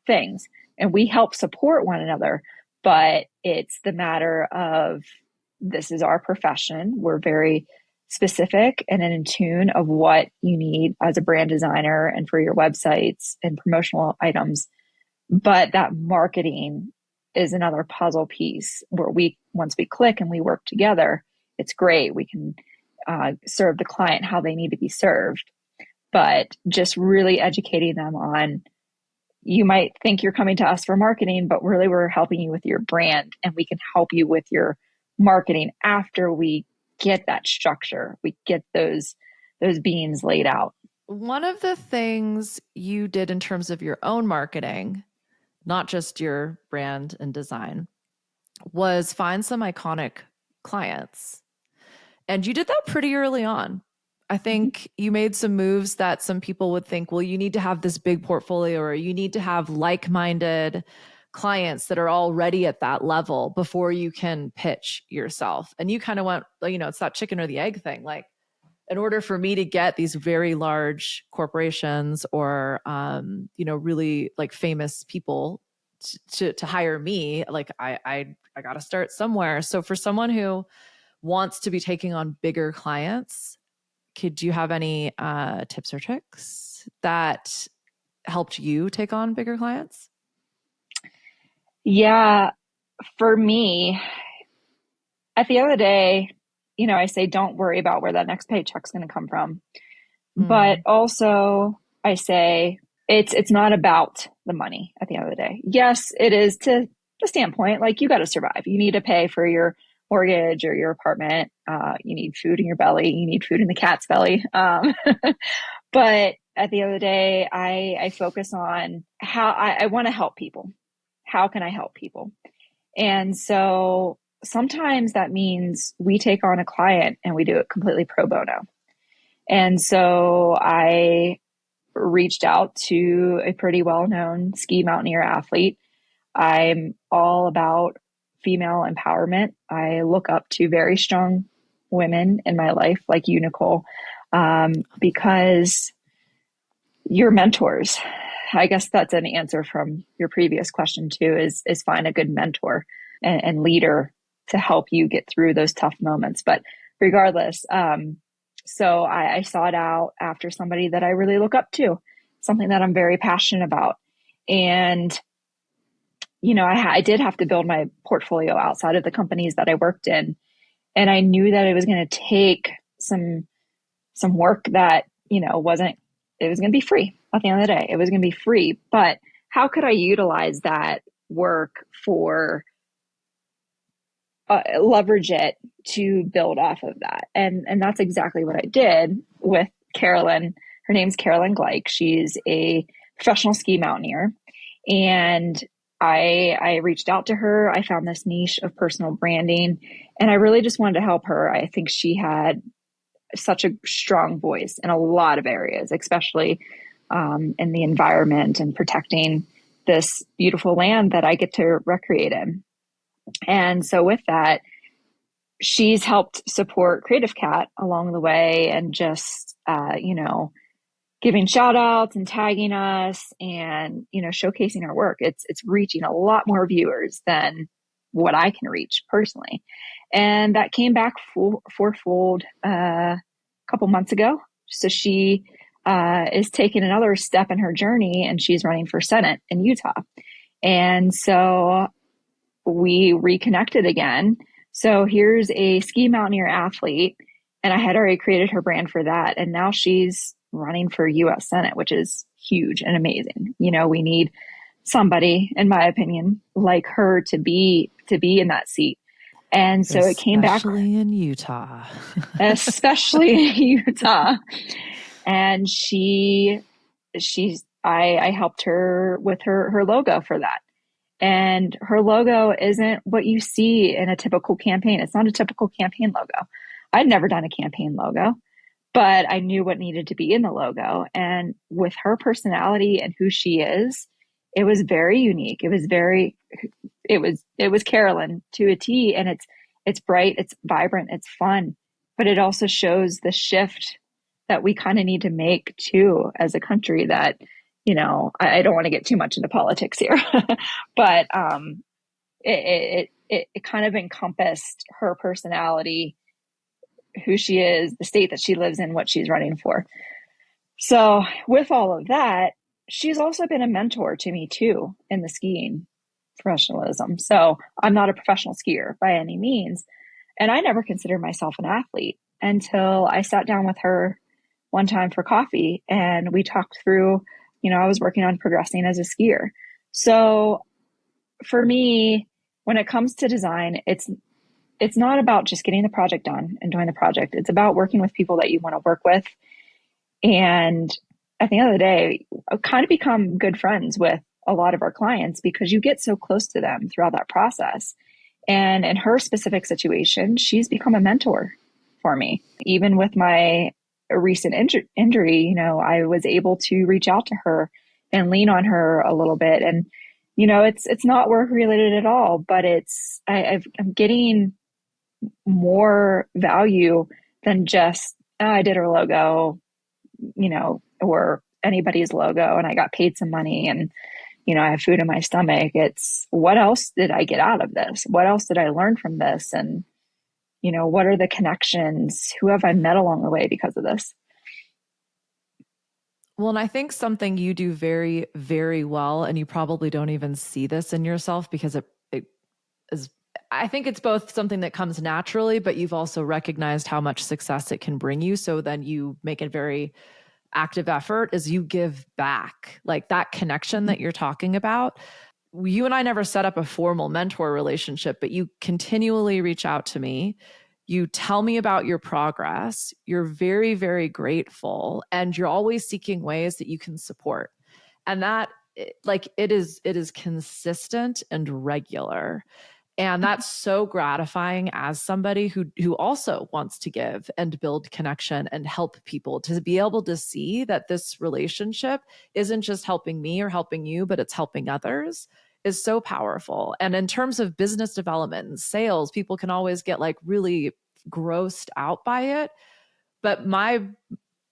things. And we help support one another, but it's the matter of, this is our profession. We're very specific and in tune of what you need as a brand designer and for your websites and promotional items. But that marketing is another puzzle piece where once we click and we work together, it's great. We can serve the client how they need to be served, but just really educating them on, you might think you're coming to us for marketing, but really we're helping you with your brand, and we can help you with your marketing after we get that structure. We get those beans laid out. One of the things you did in terms of your own marketing, not just your brand and design, was find some iconic clients. And you did that pretty early on. I think you made some moves that some people would think, well, you need to have this big portfolio, or you need to have like minded clients that are already at that level before you can pitch yourself. And you kind of went, it's that chicken or the egg thing. Like, in order for me to get these very large corporations or, really like famous people to hire me, like I got to start somewhere. So for someone who wants to be taking on bigger clients, could you have any tips or tricks that helped you take on bigger clients? Yeah, for me, at the end of the day, I say don't worry about where that next paycheck's going to come from. But Mm. also I say it's not about the money at the end of the day. Yes, it is to the standpoint, like, you got to survive. You need to pay for your mortgage or your apartment. You need food in your belly. You need food in the cat's belly. But at the end of the day, I focus on how I want to help people. How can I help people? And so sometimes that means we take on a client and we do it completely pro bono. And so I reached out to a pretty well-known ski mountaineer athlete. I'm all about female empowerment. I look up to very strong women in my life, like you, Nicole, because you're mentors. I guess that's an answer from your previous question too, is find a good mentor and leader to help you get through those tough moments. But regardless, so I sought out after somebody that I really look up to, something that I'm very passionate about. And, I did have to build my portfolio outside of the companies that I worked in. And I knew that it was going to take some work that, it was going to be free at the end of the day. It was going to be free. But how could I utilize that work for leverage it to build off of that? And that's exactly what I did with Carolyn. Her name's Carolyn Gleich. She's a professional ski mountaineer. And I reached out to her. I found this niche of personal branding, and I really just wanted to help her. I think she had such a strong voice in a lot of areas, especially in the environment and protecting this beautiful land that I get to recreate in. And so with that, she's helped support CreativCat along the way, and just, giving shout outs and tagging us and, showcasing our work. It's reaching a lot more viewers than what I can reach personally. And that came back fourfold a couple months ago. So she is taking another step in her journey, and she's running for Senate in Utah. And so we reconnected again. So here's a ski mountaineer athlete, and I had already created her brand for that. And now she's running for US Senate, which is huge and amazing. We need somebody, in my opinion, like her to be in that seat. And so it came back, Especially in Utah. especially in Utah. And I helped her with her logo for that. And her logo isn't what you see in a typical campaign. It's not a typical campaign logo. I'd never done a campaign logo, but I knew what needed to be in the logo. And with her personality and who she is, it was very unique. It was Carolyn to a T, and it's bright, it's vibrant, it's fun, but it also shows the shift that we kind of need to make too as a country. That I don't want to get too much into politics here, but it kind of encompassed her personality, who she is, the state that she lives in, what she's running for. So with all of that, she's also been a mentor to me too in the skiing professionalism. So I'm not a professional skier by any means. And I never considered myself an athlete until I sat down with her one time for coffee and we talked through, I was working on progressing as a skier. So for me, when it comes to design, it's not about just getting the project done and doing the project. It's about working with people that you want to work with. And at the end of the day, I've kind of become good friends with a lot of our clients because you get so close to them throughout that process. And in her specific situation, she's become a mentor for me. Even with my recent injury, I was able to reach out to her and lean on her a little bit. And, it's not work related at all, but I'm getting more value than just, I did her logo, or anybody's logo and I got paid some money and, I have food in my stomach. It's what else did I get out of this? What else did I learn from this? And, what are the connections? Who have I met along the way because of this? Well, and I think something you do very, very well, and you probably don't even see this in yourself because it is, I think it's both something that comes naturally, but you've also recognized how much success it can bring you. So then you make a very active effort is you give back, like that connection that you're talking about. You and I never set up a formal mentor relationship, but you continually reach out to me. You tell me about your progress. You're very, very grateful. And you're always seeking ways that you can support. And that, it is consistent and regular. And that's so gratifying as somebody who also wants to give and build connection and help people, to be able to see that this relationship isn't just helping me or helping you, but it's helping others, is so powerful. And in terms of business development and sales, people can always get really grossed out by it. But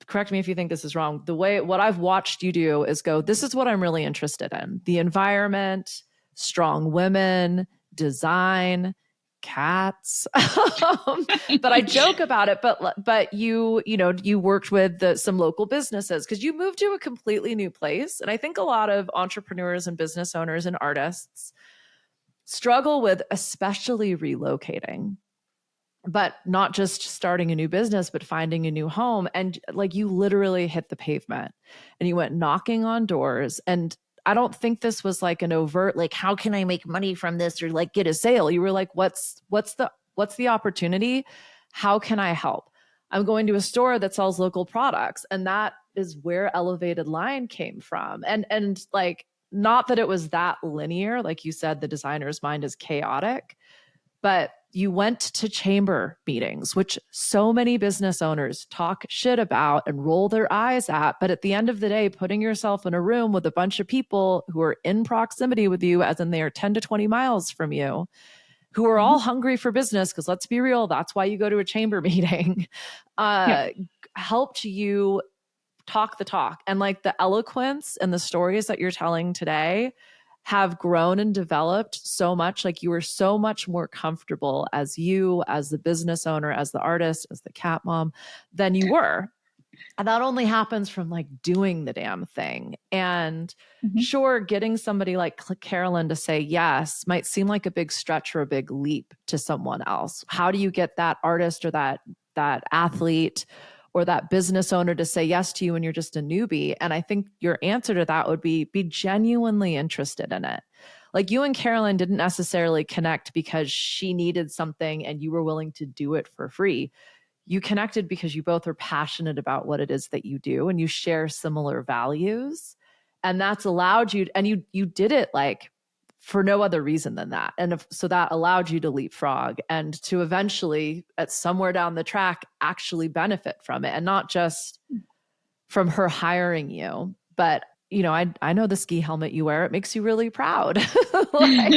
correct me if you think this is wrong, what I've watched you do is go, this is what I'm really interested in: the environment, strong women, design, cats. But I joke about it. But you worked with some local businesses because you moved to a completely new place. And I think a lot of entrepreneurs and business owners and artists struggle with, especially relocating, but not just starting a new business, but finding a new home. And you literally hit the pavement and you went knocking on doors. And I don't think this was an overt, how can I make money from this or get a sale? You were like, what's the opportunity? How can I help? I'm going to a store that sells local products. And that is where Elevated Line came from. And not that it was that linear. Like you said, the designer's mind is chaotic, but you went to chamber meetings, which so many business owners talk shit about and roll their eyes at. But at the end of the day, putting yourself in a room with a bunch of people who are in proximity with you, as in they are 10 to 20 miles from you, who are all hungry for business, because let's be real, that's why you go to a chamber meeting, helped you talk the talk. And the eloquence and the stories that you're telling today have grown and developed so much. You are so much more comfortable as you, as the business owner, as the artist, as the cat mom, than you were. And that only happens from doing the damn thing. And sure, getting somebody like Carolyn to say yes might seem like a big stretch or a big leap to someone else. How do you get that artist or that athlete or that business owner to say yes to you when you're just a newbie? And I think your answer to that would be genuinely interested in it. Like you and Carolyn didn't necessarily connect because she needed something and you were willing to do it for free. You connected because you both are passionate about what it is that you do and you share similar values. And that's allowed you, and you did it like for no other reason than that. And so that allowed you to leapfrog and to eventually, at somewhere down the track, actually benefit from it. And not just from her hiring you, but I know the ski helmet you wear, it makes you really proud. Like,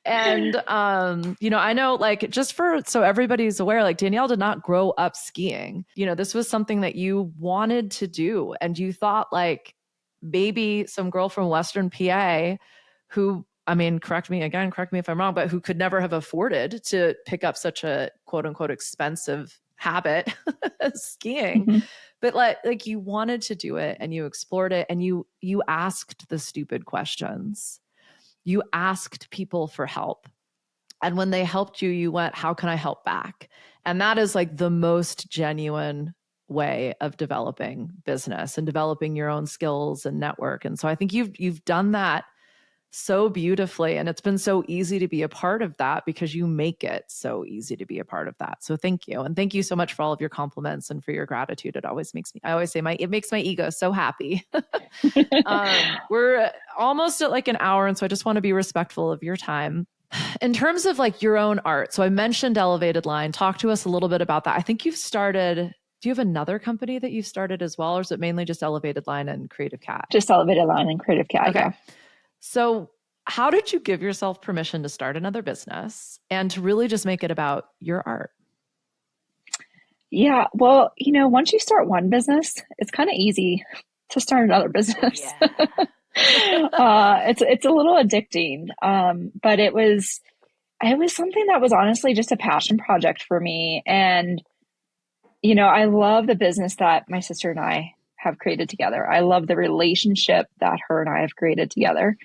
and, I know, like, just so everybody's aware, like Danielle did not grow up skiing. This was something that you wanted to do. And you thought like maybe some girl from Western PA who, I mean, correct me if I'm wrong, but who could never have afforded to pick up such a quote unquote expensive habit as skiing. Mm-hmm. But like you wanted to do it and you explored it and you asked the stupid questions. You asked people for help. And when they helped you, you went, how can I help back? And that is like the most genuine way of developing business and developing your own skills and network. And so I think you've done that so beautifully. And it's been so easy to be a part of that because you make it so easy to be a part of that. So thank you. And thank you so much for all of your compliments and for your gratitude. It always makes me, I always say it makes my ego so happy. We're almost at like an hour. And so I just want to be respectful of your time. In terms of like your own art. So I mentioned Elevated Line. Talk to us a little bit about that. I think do you have another company that you've started as well? Or is it mainly just Elevated Line and CreativCat? Just Elevated Line and CreativCat. Okay. Yeah. So how did you give yourself permission to start another business and to really just make it about your art? Yeah. Well, once you start one business, it's kind of easy to start another business. Yeah. It's a little addicting. But it was something that was honestly just a passion project for me. And, I love the business that my sister and I have created together. I love the relationship that her and I have created together.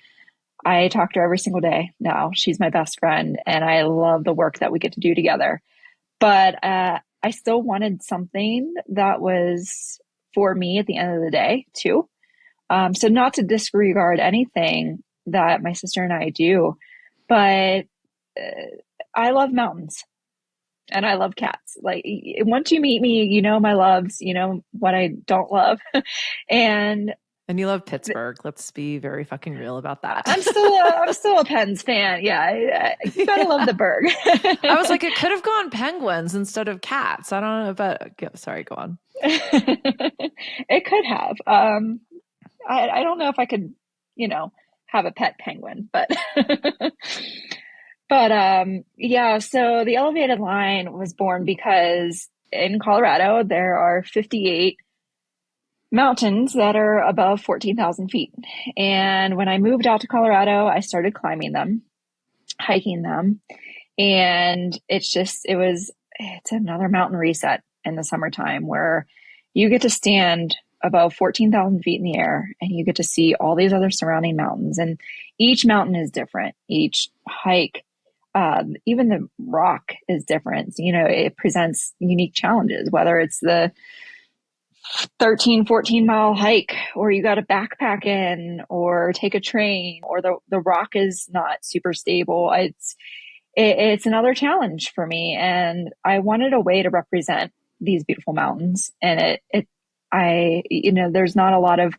I talk to her every single day now. She's my best friend and I love the work that we get to do together. But I still wanted something that was for me at the end of the day too. So not to disregard anything that my sister and I do, but I love mountains and I love cats. Like once you meet me, you know my loves, you know what I don't love. And you love Pittsburgh. Let's be very fucking real about that. I'm still a Pens fan. Yeah, you gotta love the Berg. I was like, it could have gone Penguins instead of cats. I don't know, but sorry, go on. It could have. I don't know if I could, have a pet penguin, but yeah. So the Elevated Line was born because in Colorado there are 58 mountains that are above 14,000 feet. And when I moved out to Colorado, I started climbing them, hiking them. And it's another mountain reset in the summertime where you get to stand above 14,000 feet in the air and you get to see all these other surrounding mountains. And each mountain is different. Each hike, even the rock is different. It presents unique challenges, whether it's the 14 mile hike, or you got to backpack in or take a train, or the rock is not super stable. It's another challenge for me. And I wanted a way to represent these beautiful mountains. And there's not a lot of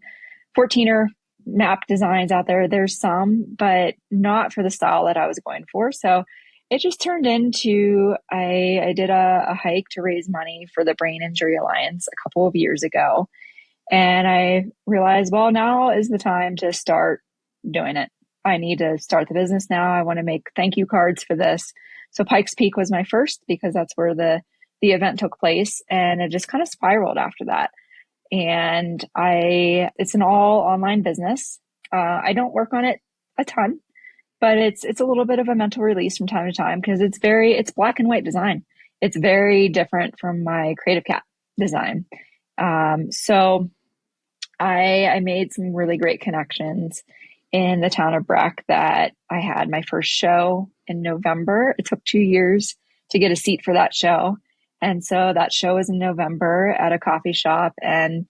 14er map designs out there. There's some, but not for the style that I was going for. So it just turned into, I did a hike to raise money for the Brain Injury Alliance a couple of years ago. And I realized, well, now is the time to start doing it. I need to start the business now. I want to make thank you cards for this. So Pikes Peak was my first because that's where the event took place. And it just kind of spiraled after that. And it's an all online business. I don't work on it a ton, but it's a little bit of a mental release from time to time because it's black and white design. It's very different from my CreativCat design. So I made some really great connections in the town of Breck that I had my first show in November. It took 2 years to get a seat for that show. And so that show was in November at a coffee shop, and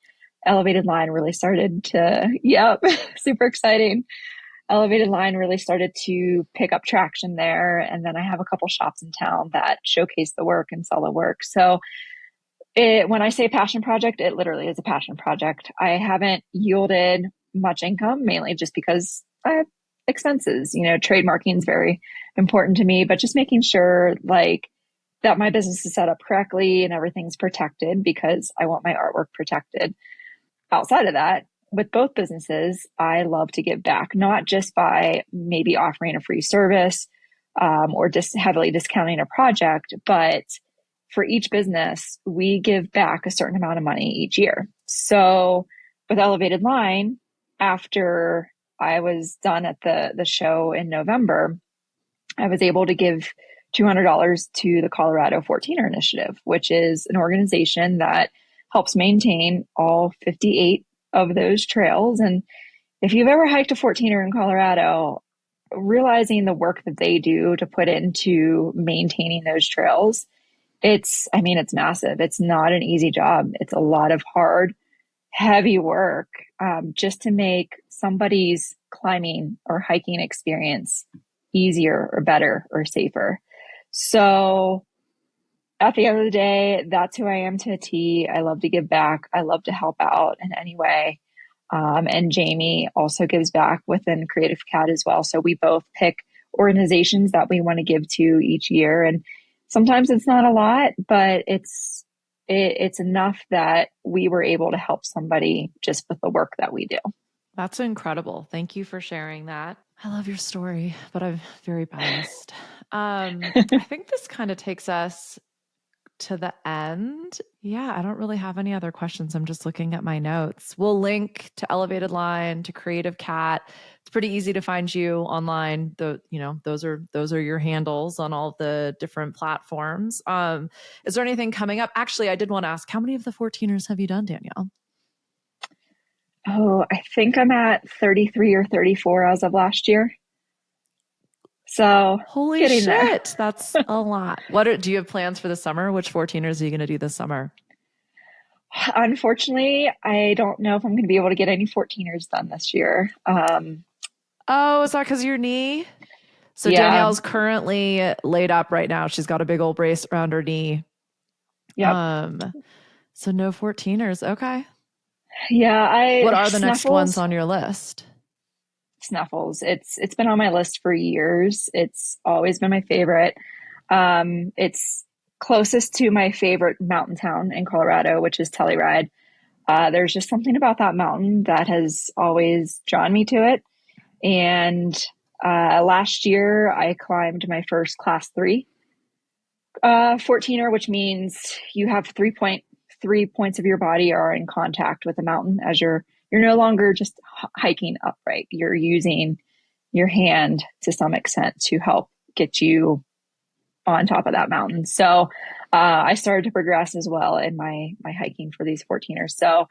Elevated Line really started to, yep, super exciting. Elevated Line really started to pick up traction there. And then I have a couple shops in town that showcase the work and sell the work. So when I say passion project, it literally is a passion project. I haven't yielded much income, mainly just because I have expenses. Trademarking is very important to me, but just making sure like that my business is set up correctly and everything's protected, because I want my artwork protected. Outside of that, with both businesses, I love to give back, not just by maybe offering a free service, or just heavily discounting a project, but for each business, we give back a certain amount of money each year. So with Elevated Line, after I was done at the show in November, I was able to give $200 to the Colorado 14er Initiative, which is an organization that helps maintain all 58 of those trails. And if you've ever hiked a 14er in Colorado, realizing the work that they do to put into maintaining those trails, it's massive. It's not an easy job. It's a lot of hard, heavy work, just to make somebody's climbing or hiking experience easier or better or safer. So at the end of the day, that's who I am to a T. I love to give back. I love to help out in any way. And Jamie also gives back within CreativCat as well. So we both pick organizations that we want to give to each year. And sometimes it's not a lot, but it's enough that we were able to help somebody just with the work that we do. That's incredible. Thank you for sharing that. I love your story, but I'm very biased. I think this kind of takes us to the end. Yeah, I don't really have any other questions. I'm just looking at my notes. We'll link to Elevated Line, to CreativCat. It's pretty easy to find you online. Those are your handles on all the different platforms. Is there anything coming up? Actually, I did want to ask, how many of the 14ers have you done, Danielle? Oh, I think I'm at 33 or 34 as of last year. So holy shit, there. That's a lot. Do you have plans for the summer? Which 14ers are you going to do this summer? Unfortunately, I don't know if I'm going to be able to get any 14ers done this year. Oh, is that because of your knee? So yeah. Danielle's currently laid up right now. She's got a big old brace around her knee. Yep. So no 14ers. Okay. Yeah. What are the next ones on your list? Snuffles. It's been on my list for years. It's always been my favorite. It's closest to my favorite mountain town in Colorado, which is Telluride. There's just something about that mountain that has always drawn me to it. And last year I climbed my first class 3 14er, which means you have 3 points of your body are in contact with the mountain as you're no longer just hiking upright. You're using your hand to some extent to help get you on top of that mountain. So I started to progress as well in my hiking for these 14ers. So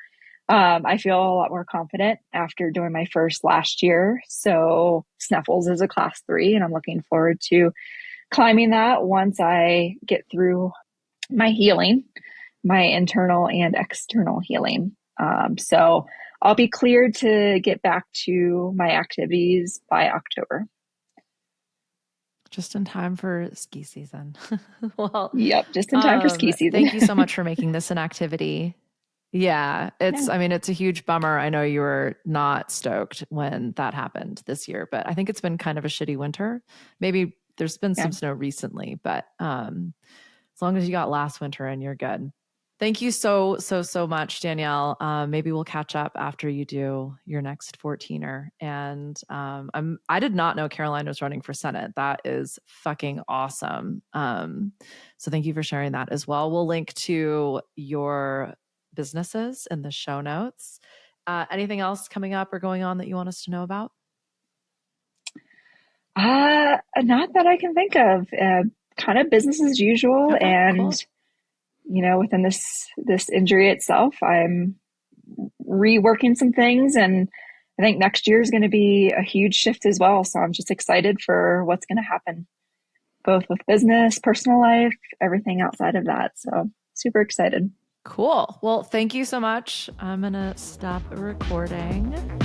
I feel a lot more confident after doing my first last year. So Snuffles is a class 3, and I'm looking forward to climbing that once I get through my healing, my internal and external healing. So I'll be cleared to get back to my activities by October. Just in time for ski season. Well, yep, just in time for ski season. Thank you so much for making this an activity. Yeah, it's a huge bummer. I know you were not stoked when that happened this year, but I think it's been kind of a shitty winter. Maybe there's been some snow recently, but as long as you got last winter and you're good. Thank you so much, Danielle. Maybe we'll catch up after you do your next 14er. And I did not know Caroline was running for Senate. That is fucking awesome. So thank you for sharing that as well. We'll link to your businesses in the show notes. Anything else coming up or going on that you want us to know about? Not that I can think of. Kind of business as usual. Okay, and cool. Within this injury itself, I'm reworking some things, and I think next year is going to be a huge shift as well. So I'm just excited for what's going to happen. both with business, personal life, everything outside of that. So super excited. Cool. Well, thank you so much. I'm going to stop recording.